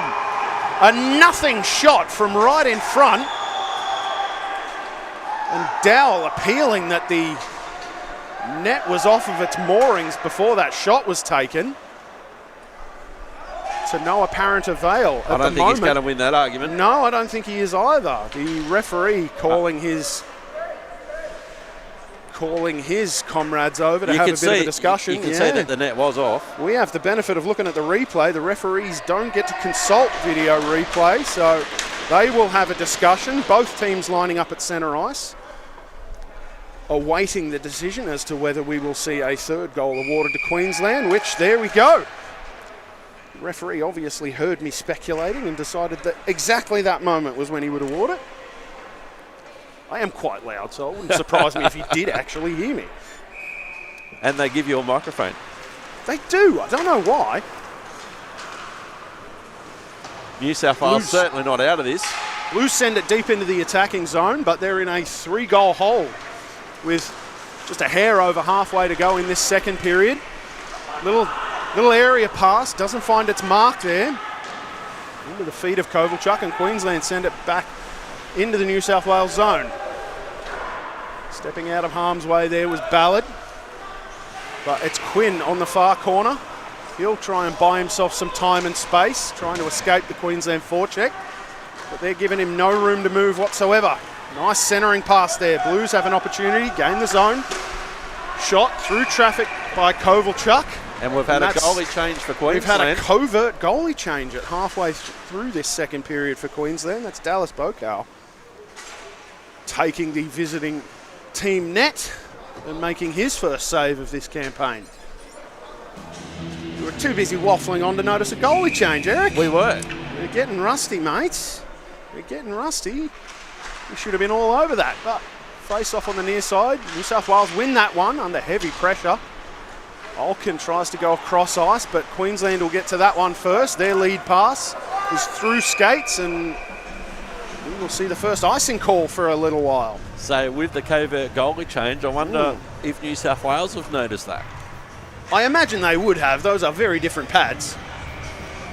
A nothing shot from right in front. And Dowell appealing that the net was off of its moorings before that shot was taken. To no apparent avail at the moment. I don't think he's going to win that argument. No, I don't think he is either. The referee calling his comrades over to have a bit of a discussion. You can see that the net was off. We have the benefit of looking at the replay. The referees don't get to consult video replay, so they will have a discussion. Both teams lining up at centre ice, awaiting the decision as to whether we will see a third goal awarded to Queensland, which, there we go. The referee obviously heard me speculating and decided that exactly that moment was when he would award it. I am quite loud, so it wouldn't surprise me if he did actually hear me. And they give you a microphone. They do. I don't know why. New South Wales certainly not out of this. Blues send it deep into the attacking zone, but they're in a 3-goal hole with just a hair over halfway to go in this second period. Little area pass, doesn't find its mark there. Into the feet of Kovalchuk, and Queensland send it back into the New South Wales zone. Stepping out of harm's way there was Ballard. But it's Quinn on the far corner. He'll try and buy himself some time and space, trying to escape the Queensland forecheck. But they're giving him no room to move whatsoever. Nice centering pass there. Blues have an opportunity, gain the zone. Shot through traffic by Kovalchuk. And we've had a goalie change for Queensland. We've had a covert goalie change at halfway through this second period for Queensland. That's Dallas Bokow taking the visiting team net and making his first save of this campaign. You were too busy waffling on to notice a goalie change, Eric. We were. We're getting rusty, mates. We're getting rusty. We should have been all over that. But face off on the near side. New South Wales win that one under heavy pressure. Olkin tries to go across ice, but Queensland will get to that one first. Their lead pass is through skates, and we will see the first icing call for a little while. So with the covert goalie change, I wonder if New South Wales have noticed that. I imagine they would have. Those are very different pads.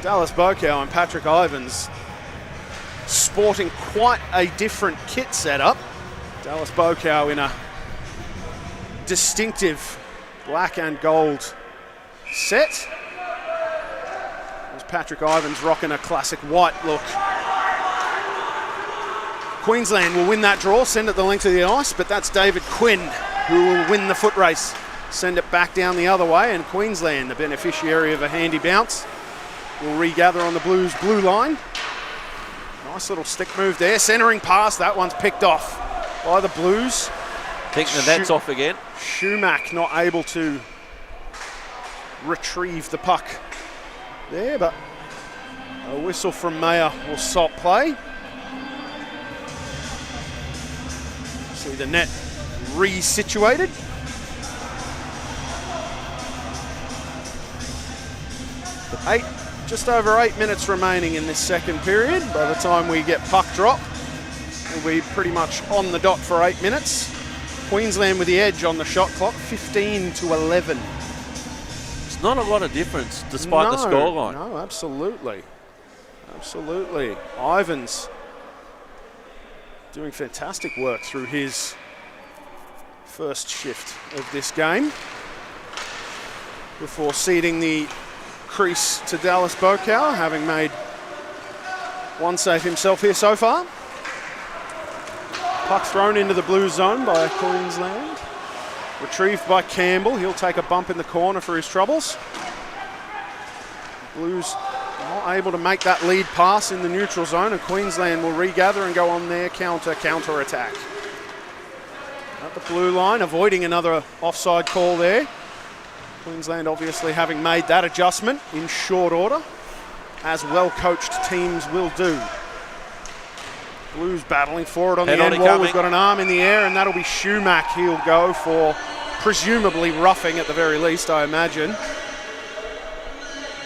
Dallas Bokow and Patrick Ivans sporting quite a different kit setup. Dallas Bokow in a distinctive black and gold set. There's Patrick Ivans rocking a classic white look. Queensland will win that draw, send it the length of the ice, but that's David Quinn who will win the foot race. Send it back down the other way, and Queensland, the beneficiary of a handy bounce, will regather on the Blues' blue line. Nice little stick move there, centering pass, that one's picked off by the Blues. Think the net's off again. Schumack not able to retrieve the puck there, but a whistle from Mayer will stop play. See the net resituated. Just over 8 minutes remaining in this second period. By the time we get puck drop, we'll be pretty much on the dot for 8 minutes. Queensland with the edge on the shot clock, 15-11. It's not a lot of difference despite the scoreline. No, absolutely. Absolutely. Ivans doing fantastic work through his first shift of this game before ceding the crease to Dallas Bokow, having made one save himself here so far. Puck thrown into the blue zone by Queensland. Retrieved by Campbell. He'll take a bump in the corner for his troubles. Blues not able to make that lead pass in the neutral zone, and Queensland will regather and go on their counter attack. At the blue line, avoiding another offside call there. Queensland obviously having made that adjustment in short order, as well-coached teams will do. Blues battling forward on the end wall. We've got an arm in the air, and that'll be Schumack. He'll go for presumably roughing at the very least, I imagine.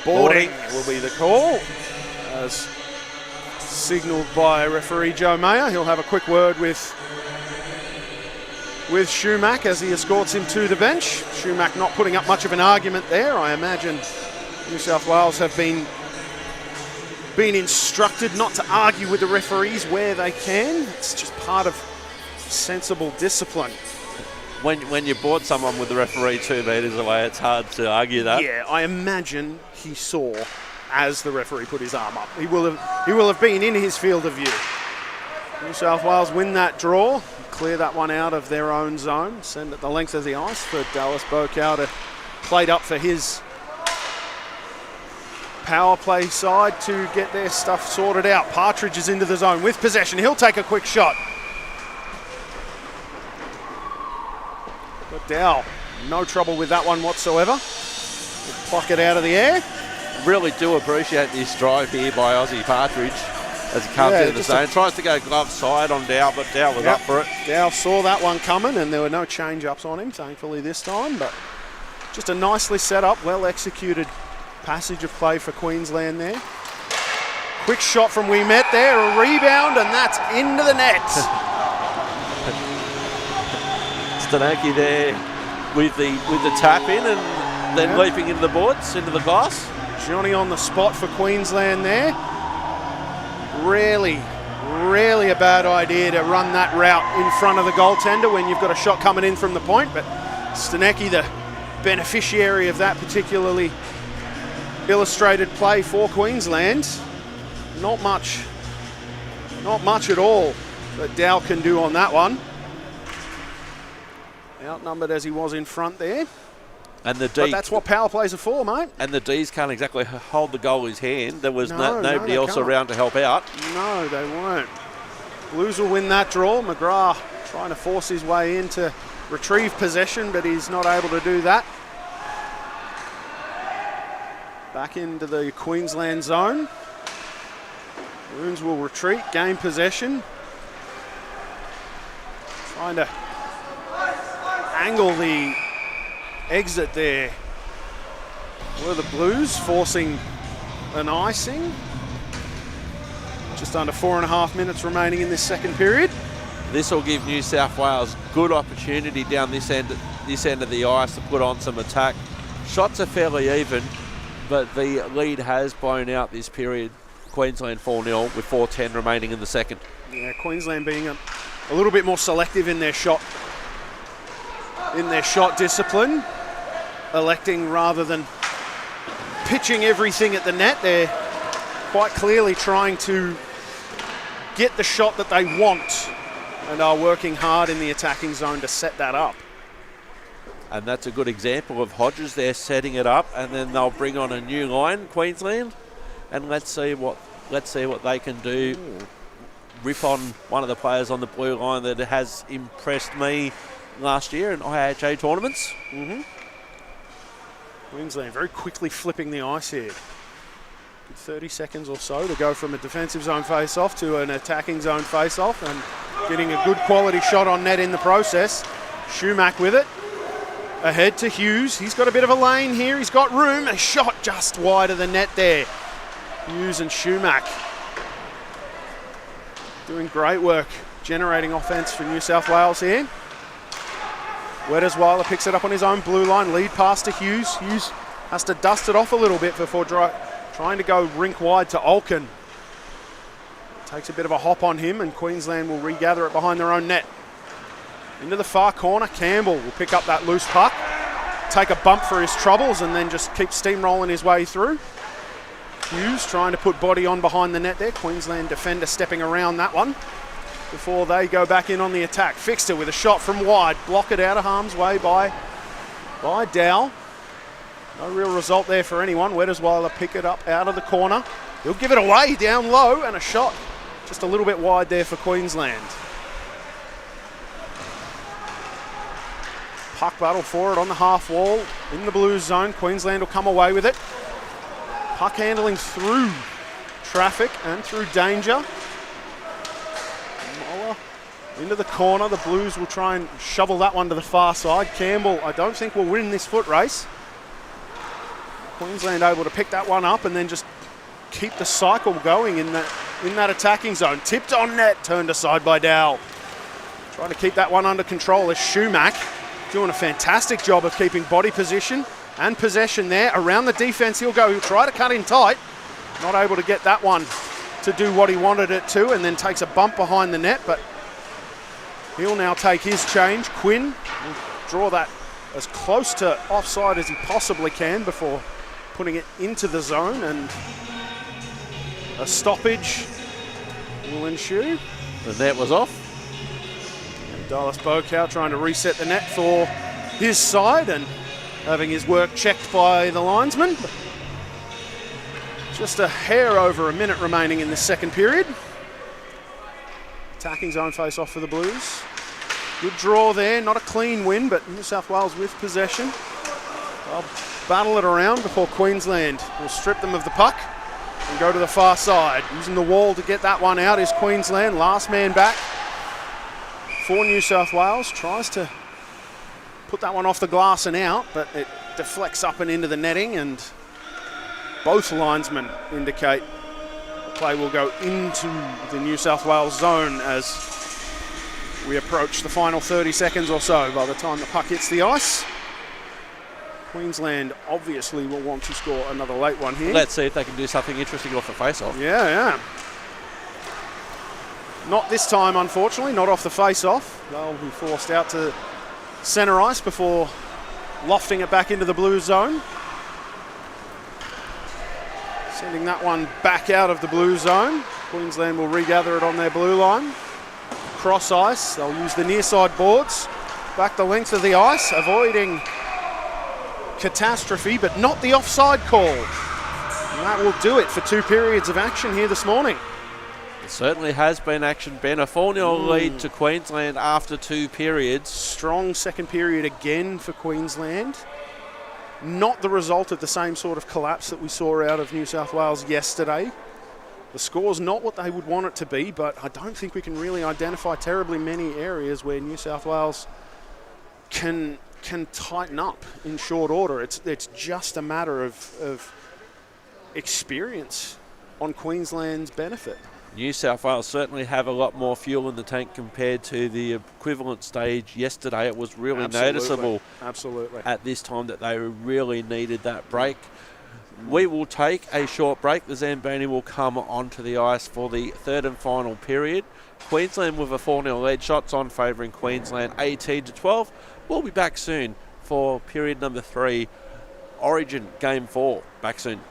Boarding will be the call, as signalled by referee Joe Mayer. He'll have a quick word with Schumack as he escorts him to the bench. Schumack not putting up much of an argument there. I imagine New South Wales have been instructed not to argue with the referees where they can. It's just part of sensible discipline. When you board someone with the referee 2 metres away, it's hard to argue that. Yeah, I imagine he saw as the referee put his arm up. He will have been in his field of view. New South Wales win that draw, clear that one out of their own zone, send it the length of the ice for Dallas Bokow to plate up for his power play side to get their stuff sorted out. Partridge is into the zone with possession. He'll take a quick shot. But Dow, no trouble with that one whatsoever. He'll pluck it out of the air. Really do appreciate this drive here by Aussie Partridge as he comes into the zone. Tries to go glove side on Dow, but Dow was up for it. Dow saw that one coming, and there were no change-ups on him, thankfully, this time. But just a nicely set up, well-executed passage of play for Queensland there. Quick shot from Ouimet there, a rebound, and that's into the net. Stanaki there with the tap in and then leaping into the boards, into the glass. Johnny on the spot for Queensland there. Rarely Rarely a bad idea to run that route in front of the goaltender when you've got a shot coming in from the point, but Stanecki, the beneficiary of that particularly illustrated play for Queensland. Not much at all that Dow can do on that one. Outnumbered as he was in front there. And the D, but that's what power plays are for, mate. And the Ds can't exactly hold the goalie's hand. There was nobody else can't. around to help out. No, they won't. Blues will win that draw. McGrath trying to force his way in to retrieve possession, but he's not able to do that. Back into the Queensland zone. Loons will retreat, gain possession. Trying to angle the exit there were the Blues, forcing an icing. Just under 4.5 minutes remaining in this second period. This will give New South Wales good opportunity down this end of the ice to put on some attack. Shots are fairly even, but the lead has blown out this period. Queensland 4-0 with 4:10 remaining in the second. Yeah, Queensland being a little bit more selective in their shot discipline, electing rather than pitching everything at the net. They're quite clearly trying to get the shot that they want and are working hard in the attacking zone to set that up. And that's a good example of Hodges there setting it up, and then they'll bring on a new line, Queensland, and let's see what they can do. Rip on one of the players on the blue line that has impressed me last year in IHA tournaments. Queensland very quickly flipping the ice here. 30 seconds or so to go from a defensive zone face-off to an attacking zone face-off, and getting a good quality shot on net in the process. Schumack with it. Ahead to Hughes. He's got a bit of a lane here. He's got room. A shot just wide of the net there. Hughes and Schumack doing great work, generating offense for New South Wales here. Wettesweiler picks it up on his own blue line. Lead pass to Hughes. Hughes has to dust it off a little bit before trying to go rink wide to Olkin. Takes a bit of a hop on him, and Queensland will regather it behind their own net. Into the far corner, Campbell will pick up that loose puck, take a bump for his troubles, and then just keep steamrolling his way through. Hughes trying to put body on behind the net there. Queensland defender stepping around that one before they go back in on the attack. Fixed it with a shot from wide. Block it out of harm's way by Dow. No real result there for anyone. Wettesweiler pick it up out of the corner. He'll give it away down low, and a shot just a little bit wide there for Queensland. Puck battle for it on the half wall in the Blues zone. Queensland will come away with it. Puck handling through traffic and through danger. Moller into the corner. The Blues will try and shovel that one to the far side. Campbell, I don't think, will win this foot race. Queensland able to pick that one up and then just keep the cycle going in that attacking zone. Tipped on net, turned aside by Dow. Trying to keep that one under control is Schumack. Doing a fantastic job of keeping body position and possession there. Around the defense he'll go. He'll try to cut in tight. Not able to get that one to do what he wanted it to, and then takes a bump behind the net, but he'll now take his change. Quinn will draw that as close to offside as he possibly can before putting it into the zone, and a stoppage will ensue. The net was off. Dallas Bokow trying to reset the net for his side and having his work checked by the linesman. Just a hair over a minute remaining in the second period. Attacking zone face off for the Blues. Good draw there, not a clean win, but New South Wales with possession. They'll battle it around before Queensland will strip them of the puck and go to the far side. Using the wall to get that one out is Queensland, last man back for New South Wales. Tries to put that one off the glass and out, but it deflects up and into the netting, and both linesmen indicate the play will go into the New South Wales zone as we approach the final 30 seconds or so by the time the puck hits the ice. Queensland obviously will want to score another late one here. Let's see if they can do something interesting off the face-off. Yeah. Not this time, unfortunately, not off the face-off. They'll be forced out to centre ice before lofting it back into the blue zone. Sending that one back out of the blue zone. Queensland will regather it on their blue line. Cross ice, they'll use the near side boards. Back the length of the ice, avoiding catastrophe, but not the offside call. And that will do it for 2 periods of action here this morning. It certainly has been action, Ben. A 4-0 lead to Queensland after 2 periods. Strong second period again for Queensland. Not the result of the same sort of collapse that we saw out of New South Wales yesterday. The score's not what they would want it to be, but I don't think we can really identify terribly many areas where New South Wales can tighten up in short order. It's just a matter of experience on Queensland's benefit. New South Wales certainly have a lot more fuel in the tank compared to the equivalent stage yesterday. It was really noticeable at this time that they really needed that break. We will take a short break. The Zamboni will come onto the ice for the third and final period. Queensland with a 4-0 lead, shots on favouring Queensland 18-12. We'll be back soon for period number 3, Origin Game 4. Back soon.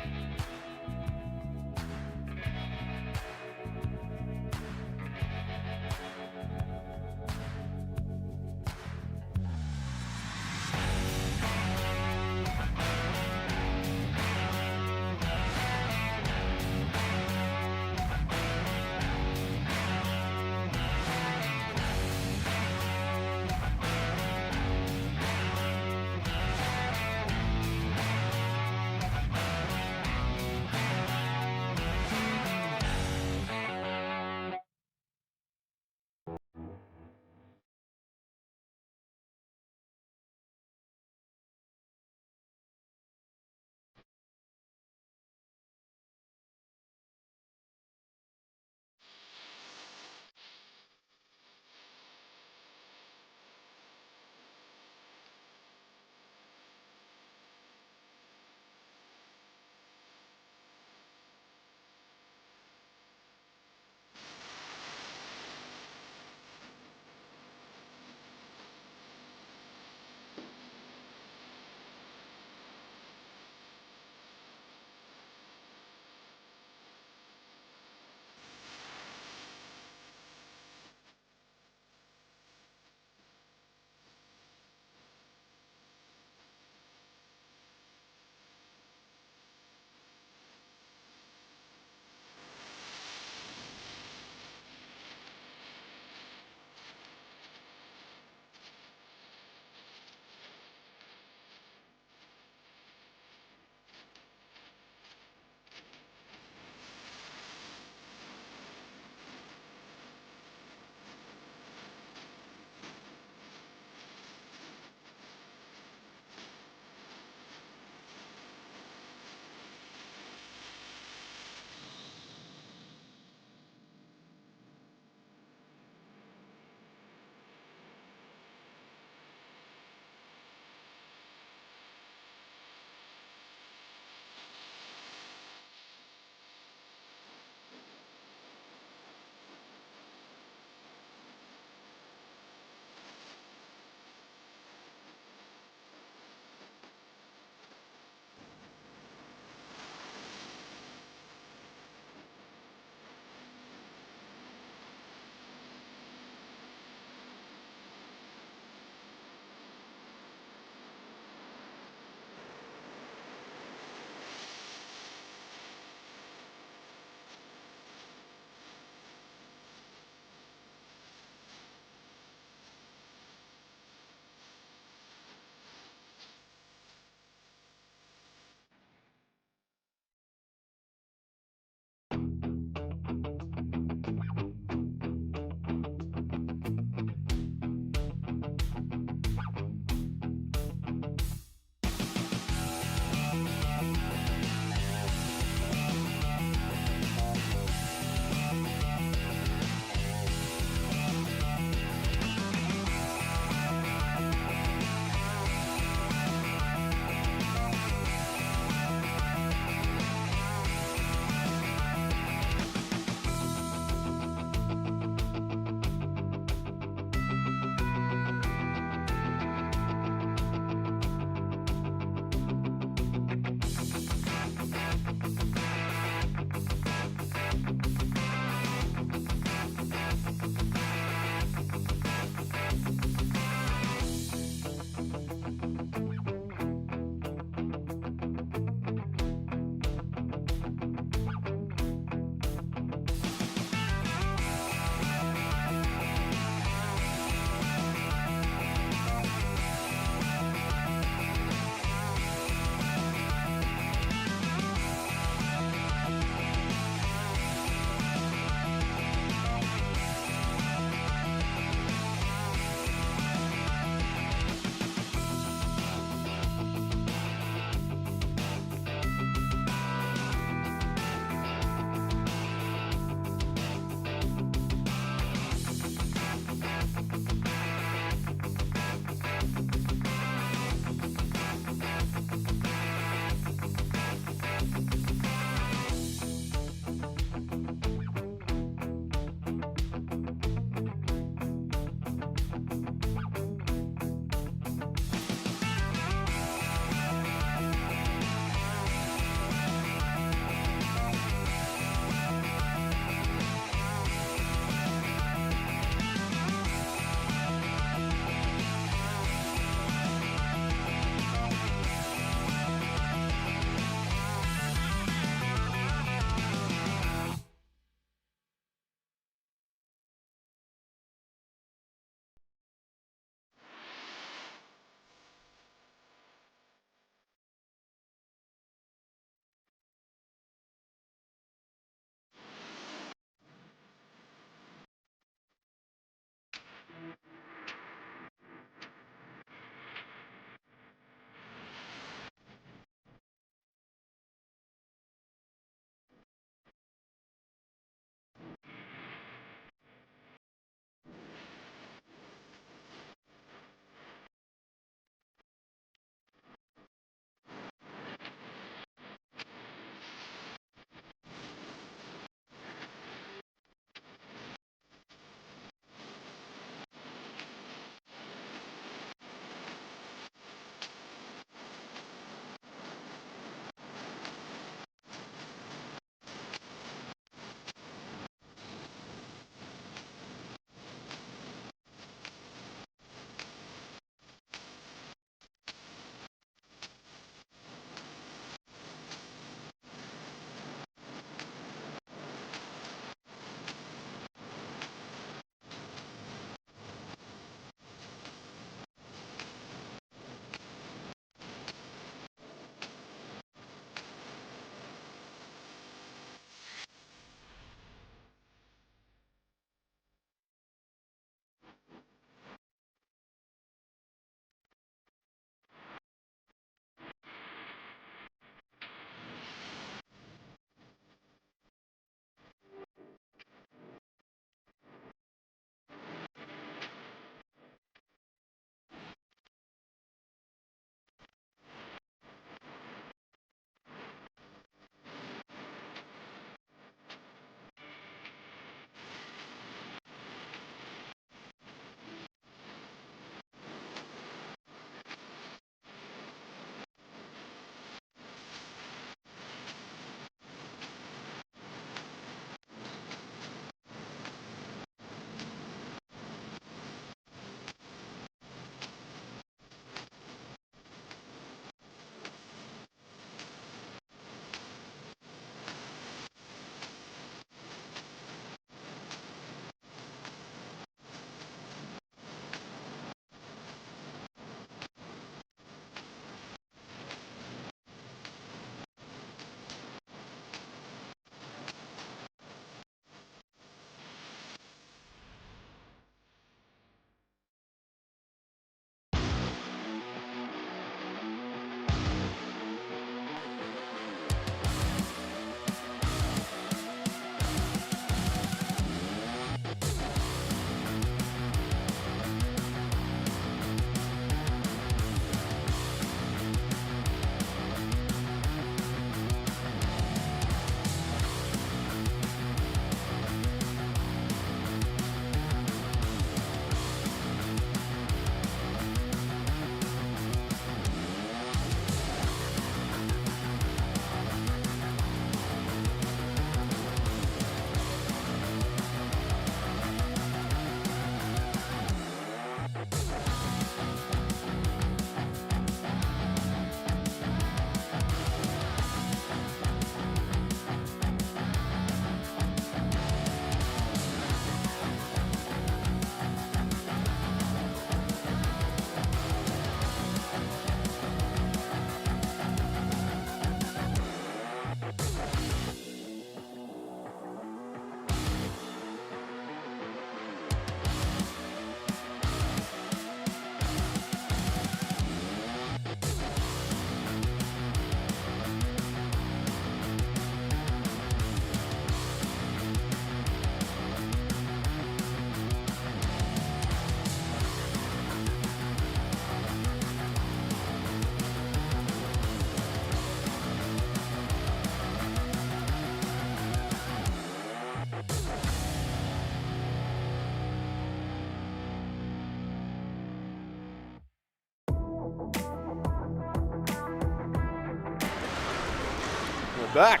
We're back.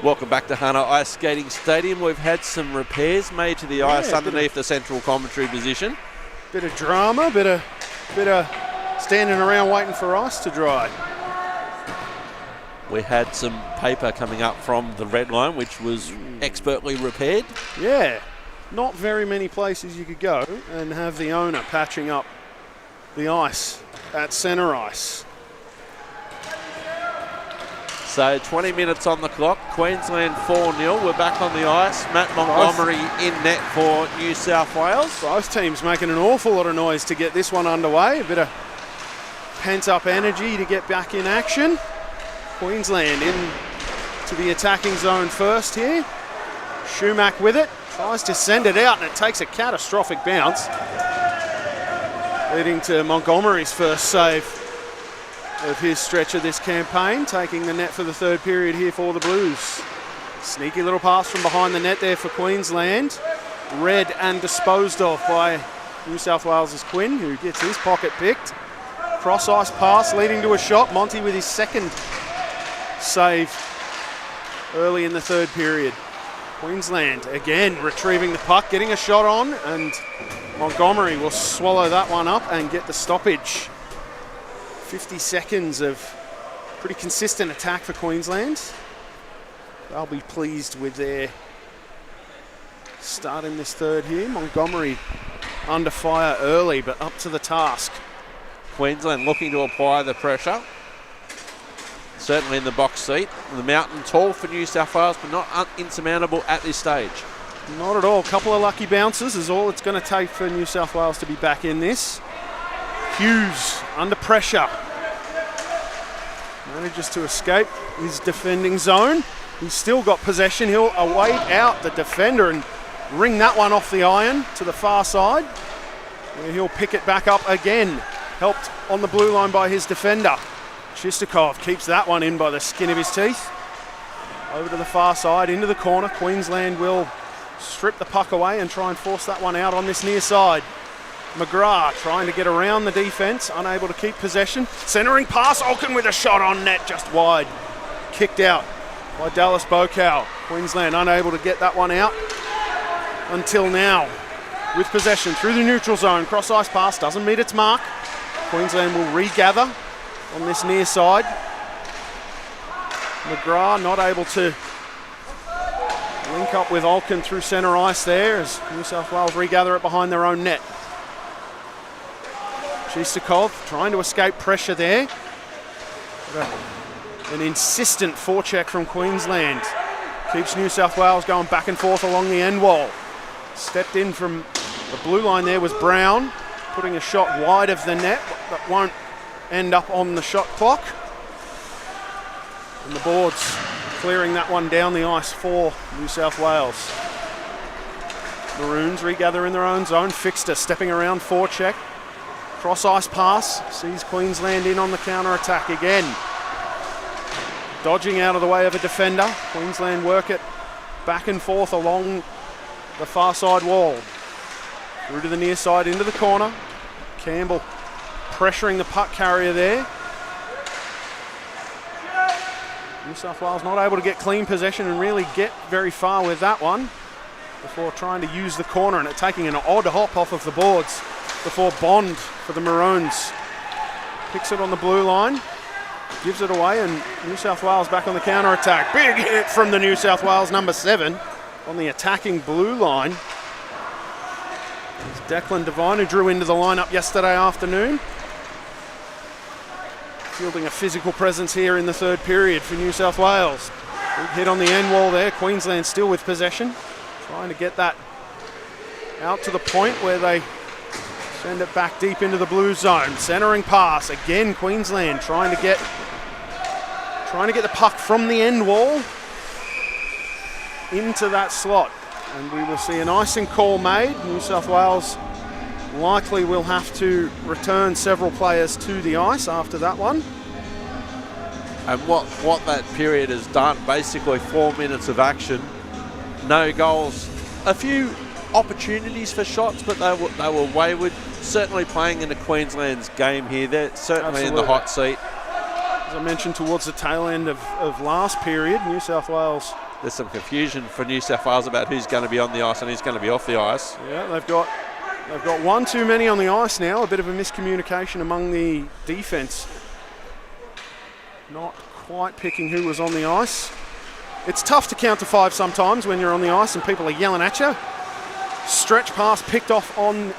Welcome back to Hana Ice Skating Stadium. We've had some repairs made to the ice underneath the central commentary position. Bit of drama, bit of standing around waiting for ice to dry. We had some paper coming up from the red line, which was expertly repaired. Yeah, not very many places you could go and have the owner patching up the ice at centre ice. So 20 minutes on the clock. Queensland 4-0. We're back on the ice. Matt Montgomery in net for New South Wales. Both teams making an awful lot of noise to get this one underway. A bit of pent-up energy to get back in action. Queensland in to the attacking zone first here. Schumack with it. Tries to send it out, and it takes a catastrophic bounce, leading to Montgomery's first save of his stretch of this campaign, taking the net for the third period here for the Blues. Sneaky little pass from behind the net there for Queensland. Read and disposed of by New South Wales' Quinn, who gets his pocket picked. Cross-ice pass leading to a shot. Monty with his second save early in the third period. Queensland again retrieving the puck, getting a shot on, and Montgomery will swallow that one up and get the stoppage. 50 seconds of pretty consistent attack for Queensland. They'll be pleased with their start in this third here. Montgomery under fire early, but up to the task. Queensland looking to apply the pressure. Certainly in the box seat. The mountain tall for New South Wales, but not insurmountable at this stage. Not at all. A couple of lucky bounces is all it's going to take for New South Wales to be back in this. Hughes under pressure. Manages to escape his defending zone. He's still got possession. He'll await out the defender and ring that one off the iron to the far side, where he'll pick it back up again. Helped on the blue line by his defender. Chistikov keeps that one in by the skin of his teeth. Over to the far side, into the corner. Queensland will strip the puck away and try and force that one out on this near side. McGrath trying to get around the defence, unable to keep possession. Centering pass, Olkin with a shot on net, just wide. Kicked out by Dallas Bokow. Queensland unable to get that one out until now. With possession through the neutral zone, cross-ice pass doesn't meet its mark. Queensland will regather on this near side. McGrath not able to link up with Olkin through centre ice there as New South Wales regather it behind their own net. Chistikov trying to escape pressure there. An insistent forecheck from Queensland. Keeps New South Wales going back and forth along the end wall. Stepped in from the blue line there was Brown, putting a shot wide of the net, but won't end up on the shot clock. And the boards clearing that one down the ice for New South Wales. Maroons regather in their own zone. Fixter stepping around forecheck. Cross-ice pass sees Queensland in on the counter-attack again. Dodging out of the way of a defender. Queensland work it back and forth along the far side wall. Through to the near side, into the corner. Campbell pressuring the puck carrier there. New South Wales not able to get clean possession and really get very far with that one before trying to use the corner and it taking an odd hop off of the boards before Bond for the Maroons picks it on the blue line, gives it away, and New South Wales back on the counter-attack. Big hit from the New South Wales number 7 on the attacking blue line. It's Declan Devine, who drew into the lineup yesterday afternoon. Fielding a physical presence here in the third period for New South Wales. Big hit on the end wall there. Queensland still with possession. Trying to get that out to the point where they send it back deep into the blue zone. Centering pass. Again, Queensland trying to get the puck from the end wall into that slot. And we will see an icing call made. New South Wales likely will have to return several players to the ice after that one. And what that period has done, basically 4 minutes of action, no goals, a few opportunities for shots, but they were wayward. Certainly playing into Queensland's game here. They're certainly in the hot seat. As I mentioned towards the tail end of last period, New South Wales. There's some confusion for New South Wales about who's going to be on the ice and who's going to be off the ice. Yeah, they've got one too many on the ice now. A bit of a miscommunication among the defence. Not quite picking who was on the ice. It's tough to count to 5 sometimes when you're on the ice and people are yelling at you. Stretch pass picked off on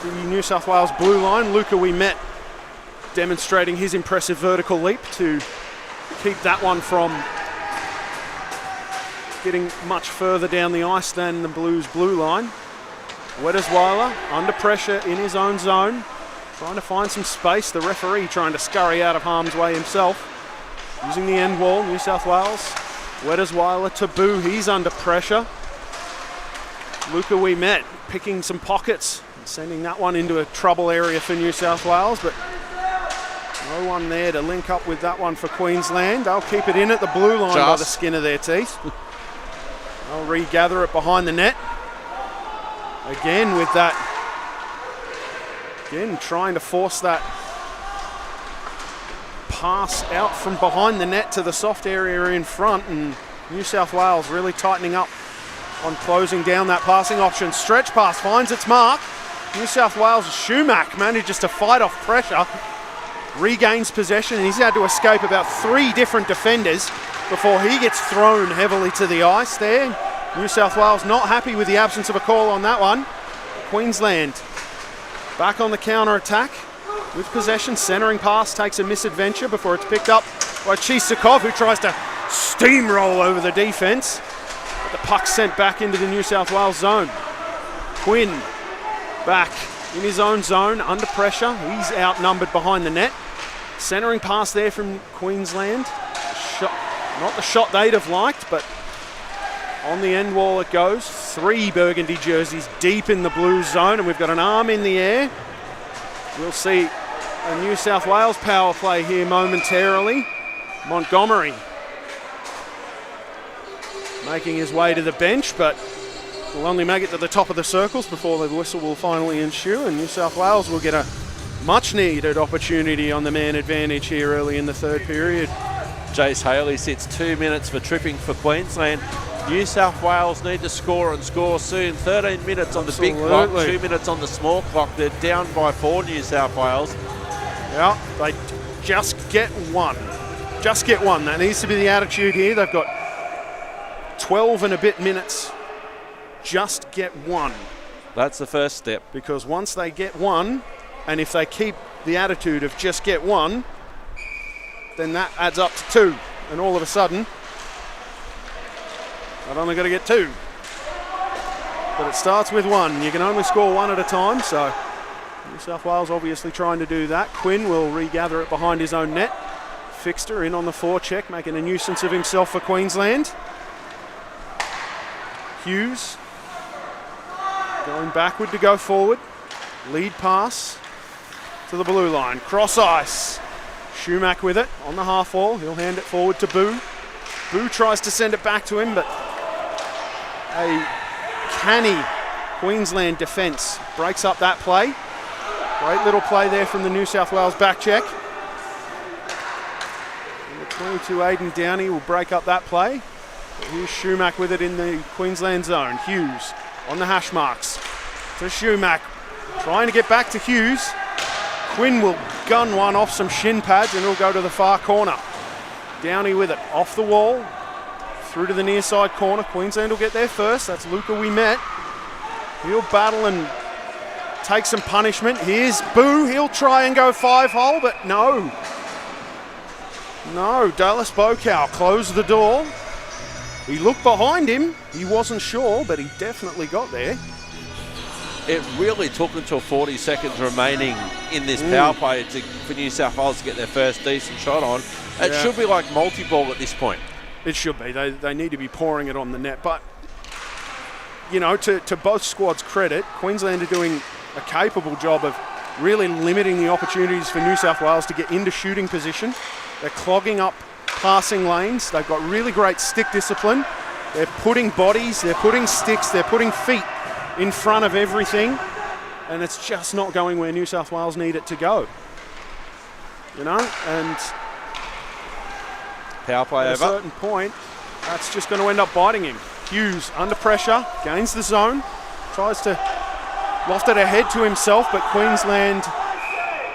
the New South Wales blue line. Luca Ouimet demonstrating his impressive vertical leap to keep that one from getting much further down the ice than the Blues blue line. Wedersweiler under pressure in his own zone, trying to find some space. The referee trying to scurry out of harm's way himself. Using the end wall, New South Wales. Wedersweiler to Boo, he's under pressure. Luca Ouimet picking some pockets and sending that one into a trouble area for New South Wales, but no one there to link up with that one for Queensland. They'll keep it in at the blue line by the skin of their teeth. They'll regather it behind the net. Again with that, trying to force that pass out from behind the net to the soft area in front, and New South Wales really tightening up on closing down that passing option. Stretch pass finds its mark. New South Wales' Schumack manages to fight off pressure, regains possession, and he's had to escape about 3 different defenders before he gets thrown heavily to the ice there. New South Wales not happy with the absence of a call on that one. Queensland back on the counter-attack with possession. Centering pass takes a misadventure before it's picked up by Chisakov, who tries to steamroll over the defence. But the puck sent back into the New South Wales zone. Quinn back in his own zone, under pressure. He's outnumbered behind the net. Centering pass there from Queensland. Not the shot they'd have liked, but on the end wall it goes. 3 burgundy jerseys deep in the blue zone, and we've got an arm in the air. We'll see a New South Wales power play here momentarily. Montgomery making his way to the bench, but will only make it to the top of the circles before the whistle will finally ensue, and New South Wales will get a much needed opportunity on the man advantage here early in the third period. Jace Haley sits 2 minutes for tripping for Queensland. New South Wales need to score and score soon. 13 minutes on the big clock, 2 minutes on the small clock. They're down by 4, New South Wales. Yeah, they just get one. Just get one. That needs to be the attitude here. They've got 12 and a bit minutes. Just get one. That's the first step. Because once they get one, and if they keep the attitude of just get one, then that adds up to 2. And all of a sudden, I've only got to get 2. But it starts with 1. You can only score 1 at a time, so New South Wales obviously trying to do that. Quinn will regather it behind his own net. Fixter in on the forecheck, making a nuisance of himself for Queensland. Hughes going backward to go forward. Lead pass to the blue line. Cross ice. Schumack with it on the half wall. He'll hand it forward to Boo. Boo tries to send it back to him, but a canny Queensland defence breaks up that play. Great little play there from the New South Wales back check. Number 22, Aiden Downey, will break up that play. But here's Schumack with it in the Queensland zone. Hughes on the hash marks to Schumack. Trying to get back to Hughes. Quinn will gun one off some shin pads and he'll go to the far corner. Downey with it off the wall, through to the near side corner. Queensland will get there first. That's Luca Ouimet. He'll battle and take some punishment. Here's Boo. He'll try and go 5-hole, but no. No, Dallas Bokow closed the door. He looked behind him. He wasn't sure, but he definitely got there. It really took until 40 seconds remaining in this power play for New South Wales to get their first decent shot on. It should be like multi-ball at this point. It should be. They need to be pouring it on the net. But, you know, to both squads' credit, Queensland are doing a capable job of really limiting the opportunities for New South Wales to get into shooting position. They're clogging up passing lanes. They've got really great stick discipline. They're putting bodies, they're putting sticks, they're putting feet in front of everything, and it's just not going where New South Wales need it to go. You know, and Power play At a over. certain point, that's just going to end up biting him. Hughes under pressure, gains the zone, tries to loft it ahead to himself, but Queensland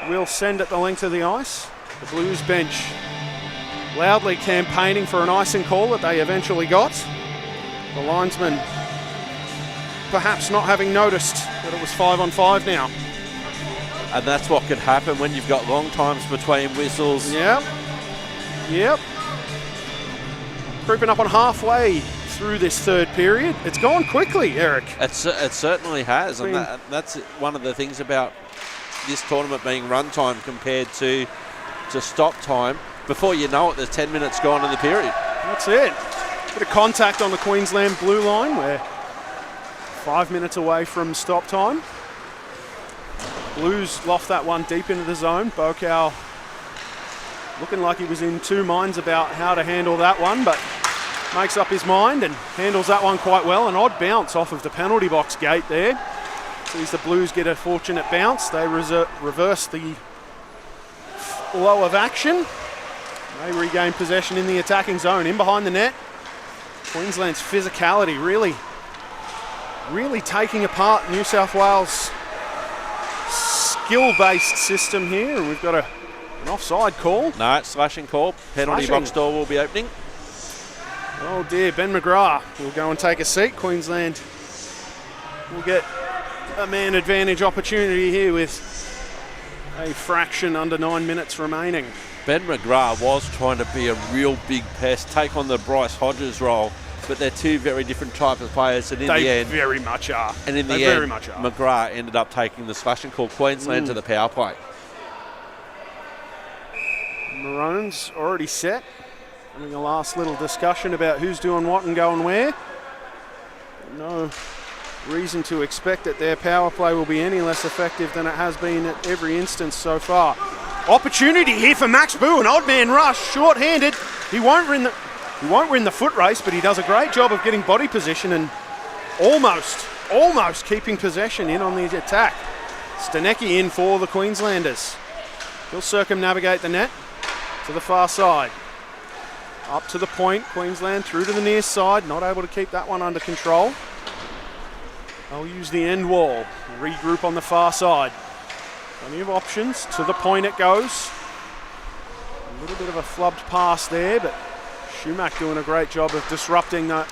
will send it the length of the ice. The Blues bench loudly campaigning for an icing call that they eventually got. The linesman perhaps not having noticed that it was 5-on-5 now. And that's what could happen when you've got long times between whistles. Yep. Creeping up on halfway through this third period. It's gone quickly, Eric. It certainly has, and that's one of the things about this tournament being run time compared to stop time. Before you know it, there's 10 minutes gone in the period. That's it. Bit of contact on the Queensland blue line. We're 5 minutes away from stop time. Blues loft that one deep into the zone. Bokau looking like he was in two minds about how to handle that one, but makes up his mind and handles that one quite well. An odd bounce off of the penalty box gate there. Sees the Blues get a fortunate bounce. They reverse the flow of action. They regain possession in the attacking zone. In behind the net. Queensland's physicality really taking apart New South Wales' skill-based system here. We've got an offside call. No, slashing call. Penalty box door will be opening. Oh dear, Ben McGrath will go and take a seat. Queensland will get a man advantage opportunity here with a fraction under 9 minutes remaining. Ben McGrath was trying to be a real big pest, take on the Bryce Hodges role, but they're two very different types of players, and in the end... They very much are. And in the end, McGrath ended up taking the slashing call. Queensland to the power play. Maroons already set. Having a last little discussion about who's doing what and going where. No reason to expect that their power play will be any less effective than it has been at every instance so far. Opportunity here for Max Boo, an odd man rush, short-handed. He won't win the foot race, but he does a great job of getting body position and almost keeping possession in on the attack. Stanecki in for the Queenslanders. He'll circumnavigate the net to the far side. Up to the point, Queensland through to the near side, not able to keep that one under control. They'll use the end wall, regroup on the far side. Plenty of options, to the point it goes. A little bit of a flubbed pass there, but Schumack doing a great job of disrupting the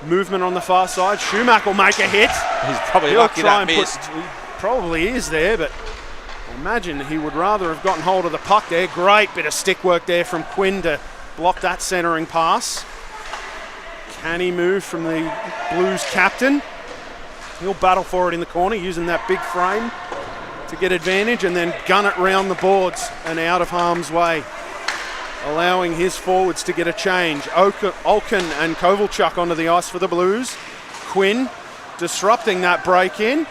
movement on the far side. Schumack will make a hit. He's probably lucky that missed. He probably is there, but I imagine he would rather have gotten hold of the puck there. Great bit of stick work there from Quinn to block that centering pass. Canny move from the Blues captain. He'll battle for it in the corner using that big frame to get advantage and then gun it round the boards and out of harm's way, allowing his forwards to get a change. Olkin and Kovalchuk onto the ice for the Blues. Quinn disrupting that break-in,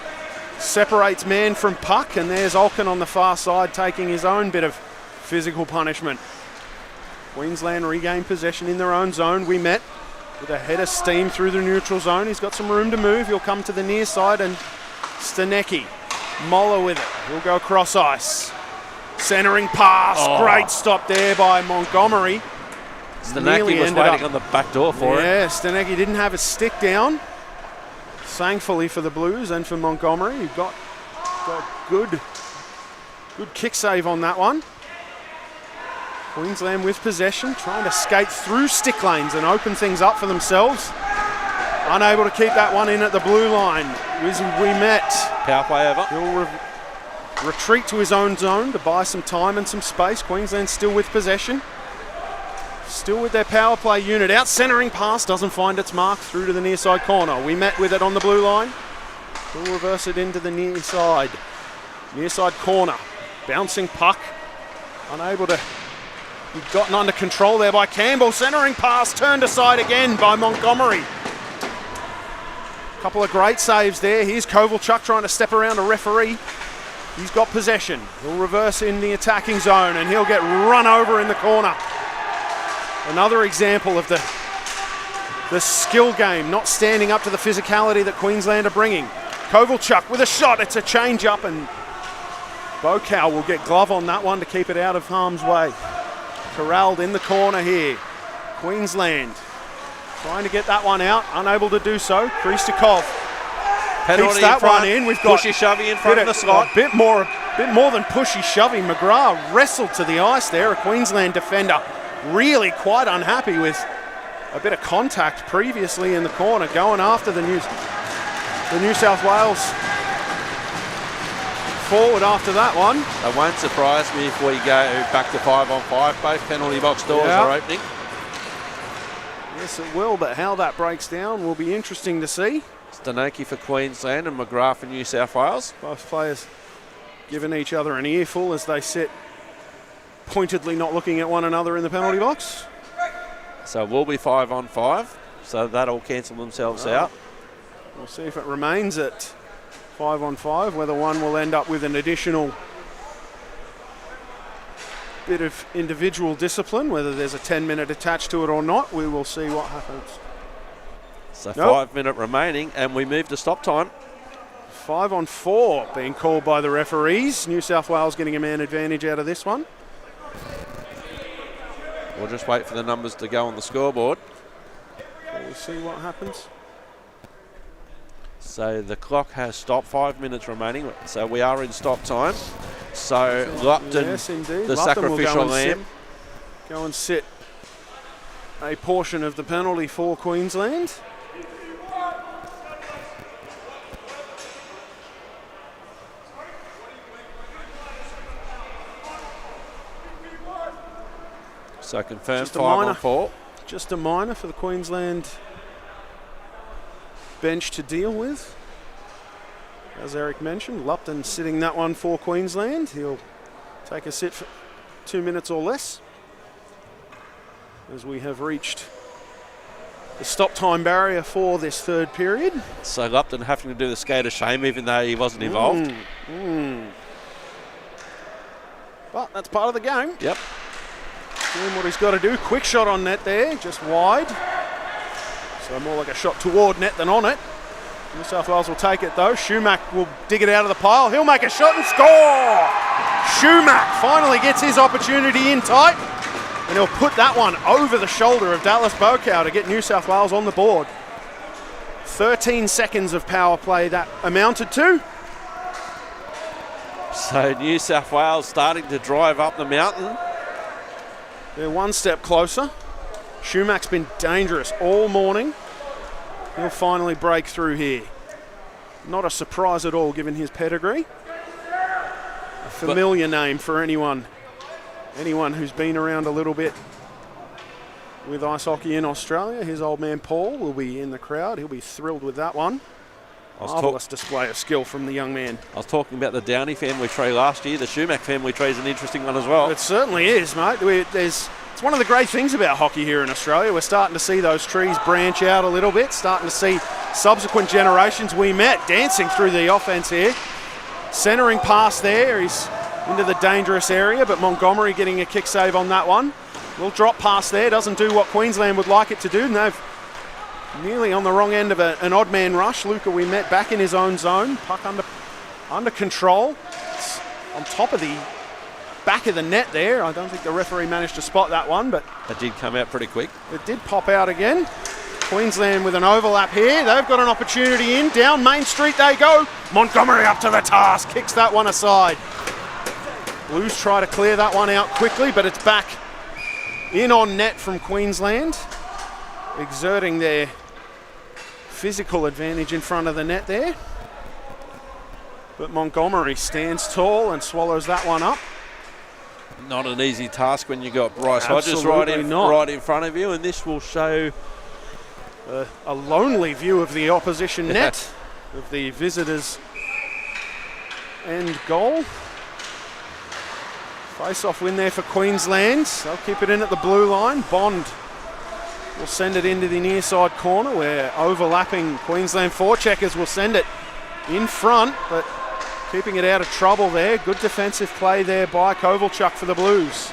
separates man from puck, and there's Olkin on the far side taking his own bit of physical punishment. Queensland regain possession in their own zone. We met with a head of steam through the neutral zone. He's got some room to move. He'll come to the near side, and Stanecki, Moller with it. He'll go cross ice. Centering pass. Great stop there by Montgomery. Stanecki was waiting on the back door for it. Yeah, Stanecki didn't have his stick down. Thankfully for the Blues and for Montgomery, he got good kick save on that one. Queensland with possession, trying to skate through stick lanes and open things up for themselves. Unable to keep that one in at the blue line. We met. Power play over. He'll retreat to his own zone to buy some time and some space. Queensland still with possession. Still with their power play unit. Out centering pass doesn't find its mark through to the near side corner. We met with it on the blue line. We'll reverse it into the near side. Near side corner. Bouncing puck. Unable to be gotten under control there by Campbell. Centering pass turned aside again by Montgomery. Couple of great saves there. Here's Kovalchuk trying to step around a referee. He's got possession. He'll reverse in the attacking zone and he'll get run over in the corner. Another example of the skill game, not standing up to the physicality that Queensland are bringing. Kovalchuk with a shot. It's a change up and Bokau will get glove on that one to keep it out of harm's way. corralled in the corner here. Queensland trying to get that one out, unable to do so. Kristikov Penalty keeps that in front. one in. We've got pushy-shovey in front of the slot. A bit more than pushy-shovey. McGrath wrestled to the ice there. A Queensland defender really quite unhappy with a bit of contact previously in the corner, going after the New South Wales forward after that one. It won't surprise me if we go back to 5-on-5. Both penalty box doors are opening. Yes, it will, but how that breaks down will be interesting to see. Stanoki for Queensland and McGrath for New South Wales. Both players giving each other an earful as they sit pointedly not looking at one another in the penalty box. So it will be 5-on-5, so that'll cancel themselves out. We'll see if it remains at 5-on-5, whether one will end up with an additional bit of individual discipline, whether there's a 10-minute attached to it or not. We will see what happens. So 5 minutes remaining, and we move to stop time. 5-on-4 being called by the referees. New South Wales getting a man advantage out of this one. We'll just wait for the numbers to go on the scoreboard. We'll see what happens. So the clock has stopped, 5 minutes remaining, so we are in stop time. So Lupton, yes, indeed. the Lupton will sacrificial lamb. Go and sit a portion of the penalty for Queensland. So confirmed 5-on-4. Just a minor for the Queensland bench to deal with. As Eric mentioned, Lupton sitting that one for Queensland. He'll take a sit for 2 minutes or less as we have reached the stop time barrier for this third period. So Lupton having to do the skate of shame even though he wasn't involved. But that's part of the game. Yep. Doing what he's got to do. Quick shot on net there, just wide. So more like a shot toward net than on it. New South Wales will take it though. Schumack will dig it out of the pile. He'll make a shot and score! Schumack finally gets his opportunity in tight. And he'll put that one over the shoulder of Dallas Bokow to get New South Wales on the board. 13 seconds of power play that amounted to. So New South Wales starting to drive up the mountain. They're one step closer. Schumack's been dangerous all morning. He'll finally break through here. Not a surprise at all given his pedigree. A familiar name for anyone who's been around a little bit with ice hockey in Australia. His old man Paul will be in the crowd. He'll be thrilled with that one. Marvellous display of skill from the young man. I was talking about the Downey family tree last year. The Schumack family tree is an interesting one as well. It certainly is, mate. It's one of the great things about hockey here in Australia. We're starting to see those trees branch out a little bit, starting to see subsequent generations. We met dancing through the offense here. Centering pass there. He's into the dangerous area, but Montgomery getting a kick save on that one. Will drop pass there. Doesn't do what Queensland would like it to do, and they've nearly on the wrong end of an odd man rush. Luca we met back in his own zone. Puck under control. It's on top of the back of the net there. I don't think the referee managed to spot that one, but it did come out pretty quick. It did pop out again. Queensland with an overlap here. They've got an opportunity in. Down Main Street they go. Montgomery up to the task. Kicks that one aside. Blues try to clear that one out quickly, but it's back in on net from Queensland, exerting their physical advantage in front of the net there. But Montgomery stands tall and swallows that one up. Not an easy task when you got Bryce Absolutely Hodges not. right in front of you, and this will show a lonely view of the opposition net, of the visitors' end goal. Face-off win there for Queensland. They'll keep it in at the blue line. Bond will send it into the near side corner where overlapping Queensland forecheckers will send it in front, but keeping it out of trouble there. Good defensive play there by Kovalchuk for the Blues.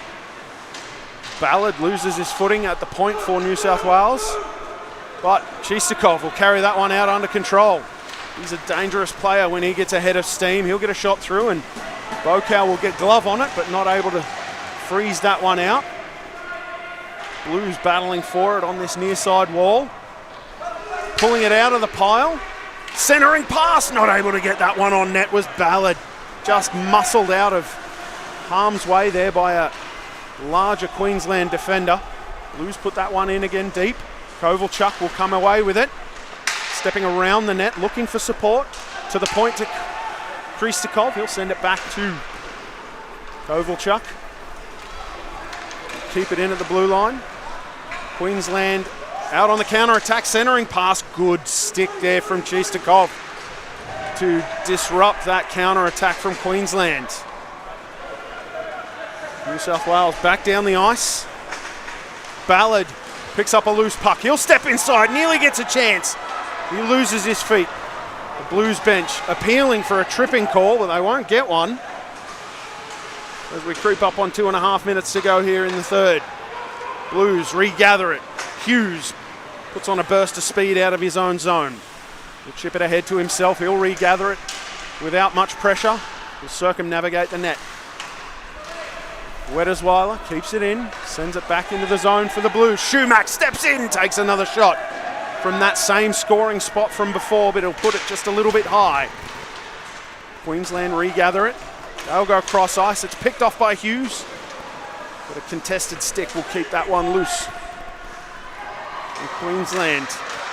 Ballard loses his footing at the point for New South Wales, but Chistikov will carry that one out under control. He's a dangerous player when he gets ahead of steam. He'll get a shot through, and Bokow will get glove on it, but not able to freeze that one out. Blues battling for it on this near side wall. Pulling it out of the pile. Centering pass, not able to get that one on net was Ballard. Just muscled out of harm's way there by a larger Queensland defender. Blues put that one in again deep. Kovalchuk will come away with it. Stepping around the net, looking for support. To the point to Kristikov. He'll send it back to Kovalchuk. Keep it in at the blue line. Queensland out on the counter-attack, centering pass. Good stick there from Kristikov to disrupt that counter-attack from Queensland. New South Wales back down the ice. Ballard picks up a loose puck. He'll step inside, nearly gets a chance. He loses his feet. The Blues bench appealing for a tripping call, but they won't get one. As we creep up on 2.5 minutes to go here in the third. Blues regather it. Hughes puts on a burst of speed out of his own zone. He'll chip it ahead to himself. He'll regather it without much pressure. He'll circumnavigate the net. Wettersweiler keeps it in, sends it back into the zone for the Blues. Schumack steps in, takes another shot from that same scoring spot from before, but he'll put it just a little bit high. Queensland regather it. They'll go cross ice. It's picked off by Hughes, but a contested stick will keep that one loose. And Queensland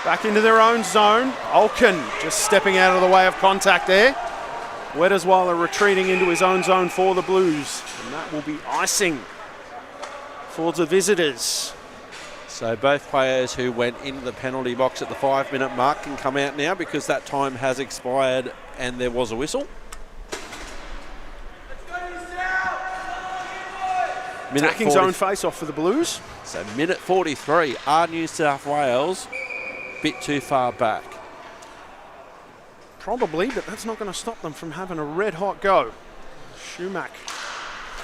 back into their own zone. Olkin just stepping out of the way of contact there. Wettersweiler retreating into his own zone for the Blues. And that will be icing for the visitors. So both players who went into the penalty box at the 5-minute mark can come out now because that time has expired and there was a whistle. Attacking zone face-off for the Blues. So minute 43. Are New South Wales a bit too far back? Probably, but that's not going to stop them from having a red-hot go. Schumack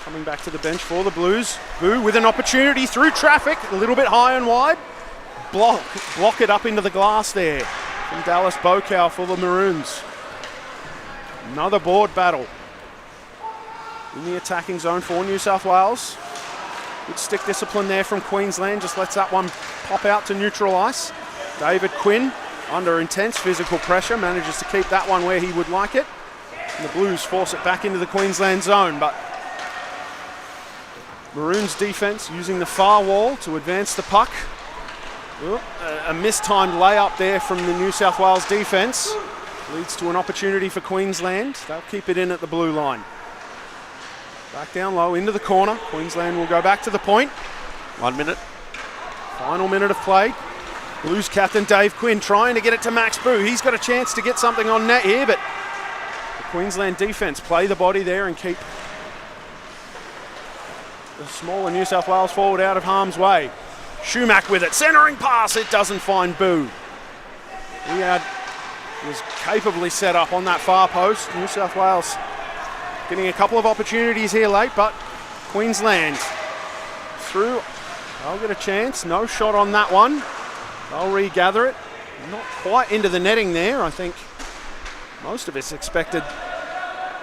coming back to the bench for the Blues. Boo with an opportunity through traffic, a little bit high and wide. Block it up into the glass there from Dallas Bokow for the Maroons. Another board battle in the attacking zone for New South Wales. Good stick discipline there from Queensland, just lets that one pop out to neutral ice. David Quinn, under intense physical pressure, manages to keep that one where he would like it. And the Blues force it back into the Queensland zone, but Maroons defense using the far wall to advance the puck. A mistimed layup there from the New South Wales defense leads to an opportunity for Queensland. They'll keep it in at the blue line. Back down low into the corner. Queensland will go back to the point. 1 minute. Final minute of play. Blues captain Dave Quinn trying to get it to Max Boo. He's got a chance to get something on net here, but the Queensland defense play the body there and keep the smaller New South Wales forward out of harm's way. Schumack with it, centering pass, it doesn't find Boo. He was capably set up on that far post. New South Wales getting a couple of opportunities here late, but Queensland through. They'll get a chance, no shot on that one. They'll regather it. Not quite into the netting there. I think most of us expected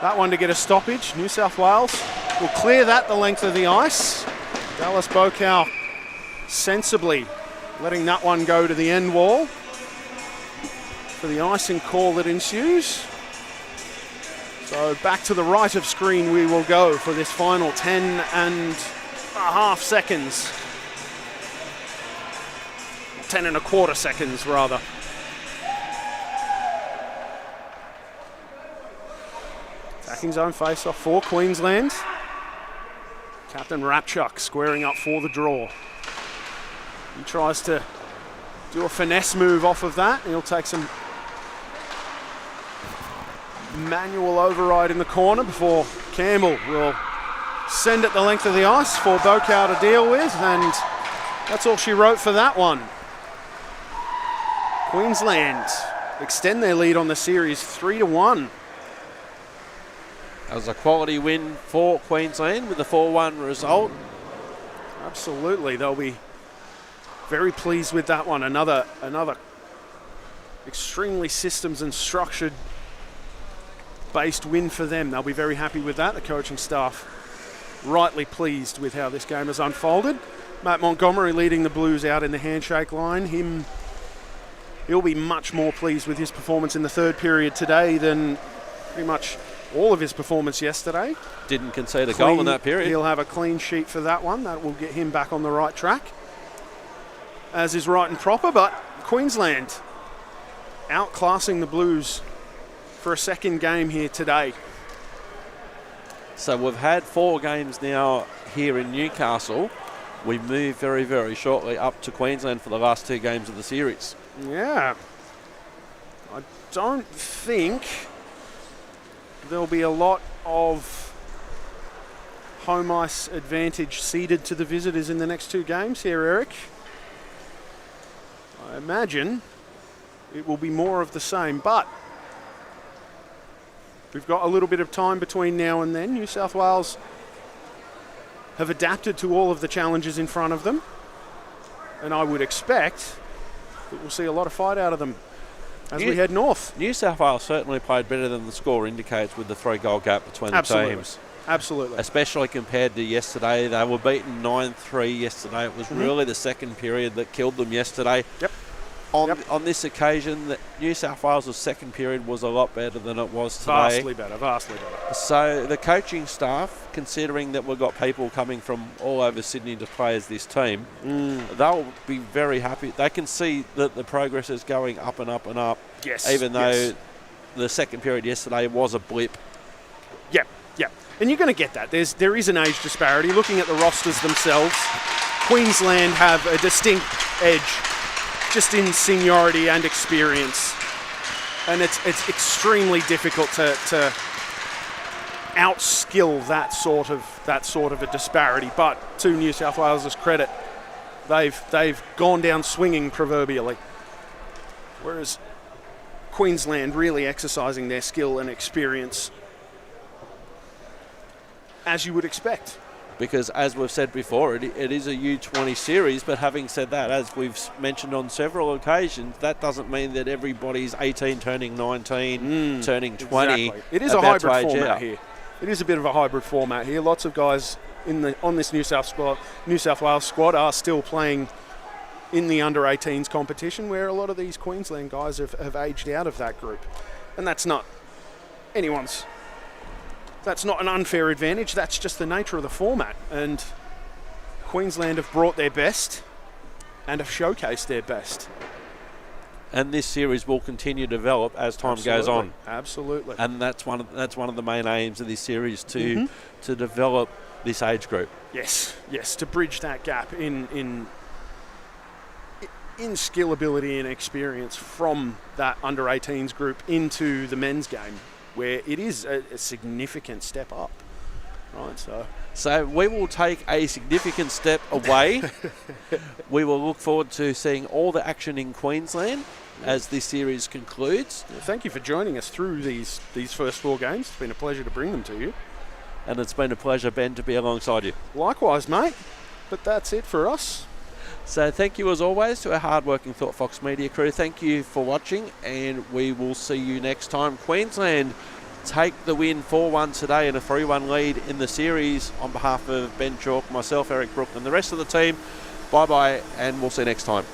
that one to get a stoppage. New South Wales will clear that the length of the ice. Dallas Bokow sensibly letting that one go to the end wall for the icing call that ensues. So back to the right of screen we will go for this final 10.5 seconds. 10.25 seconds rather. Attacking zone face-off for Queensland. Captain Rapchuk squaring up for the draw. He tries to do a finesse move off of that. He'll take some manual override in the corner before Campbell will send it the length of the ice for Bokow to deal with, and that's all she wrote for that one. Queensland extend their lead on the series 3-1. That was a quality win for Queensland with the 4-1 result. Absolutely, they'll be very pleased with that one. Another extremely systems and structured based win for them. They'll be very happy with that. The coaching staff rightly pleased with how this game has unfolded. Matt Montgomery leading the Blues out in the handshake line. He'll be much more pleased with his performance in the third period today than pretty much all of his performance yesterday. Didn't concede a goal in that period. He'll have a clean sheet for that one. That will get him back on the right track, as is right and proper. But Queensland outclassing the Blues for a second game here today. So we've had 4 games now here in Newcastle. We move very, very shortly up to Queensland for the last 2 games of the series. Yeah. I don't think there'll be a lot of home ice advantage ceded to the visitors in the next 2 games here, Eric. I imagine it will be more of the same, but we've got a little bit of time between now and then. New South Wales have adapted to all of the challenges in front of them, and I would expect that we'll see a lot of fight out of them as we head north. New South Wales certainly played better than the score indicates with the 3-goal gap between the teams. Absolutely. Especially compared to yesterday. They were beaten 9-3 yesterday. It was really the second period that killed them yesterday. Yep. On this occasion, the New South Wales' second period was a lot better than it was today. Vastly better. So the coaching staff, considering that we've got people coming from all over Sydney to play as this team, they'll be very happy. They can see that the progress is going up and up and up. Yes. Even though the second period yesterday was a blip. Yep. And you're going to get that. There is an age disparity. Looking at the rosters themselves, Queensland have a distinct edge just in seniority and experience, and it's extremely difficult to outskill that sort of a disparity. But to New South Wales' credit, they've gone down swinging proverbially, whereas Queensland really exercising their skill and experience as you would expect. Because as we've said before, it is a U20 series, but having said that, as we've mentioned on several occasions, that doesn't mean that everybody's 18 turning 19, turning 20. Exactly. It is a hybrid format here. It is a bit of a hybrid format here. Lots of guys on this New South Wales squad are still playing in the under-18s competition, where a lot of these Queensland guys have aged out of that group. And that's not an unfair advantage. That's just the nature of the format. And Queensland have brought their best and have showcased their best. And this series will continue to develop as time goes on. Absolutely. And that's one of the main aims of this series, to develop this age group. Yes, to bridge that gap in skill, ability and experience from that under-18s group into the men's game, where it is a significant step up, right? So we will take a significant step away. We will look forward to seeing all the action in Queensland as this series concludes. Thank you for joining us through these first 4 games. It's been a pleasure to bring them to you. And it's been a pleasure, Ben, to be alongside you. Likewise, mate. But that's it for us. So thank you as always to our hard-working Thought Fox Media crew. Thank you for watching, and we will see you next time. Queensland take the win 4-1 today and a 3-1 lead in the series. On behalf of Ben Chalk, myself, Eric Brook, and the rest of the team, bye-bye, and we'll see you next time.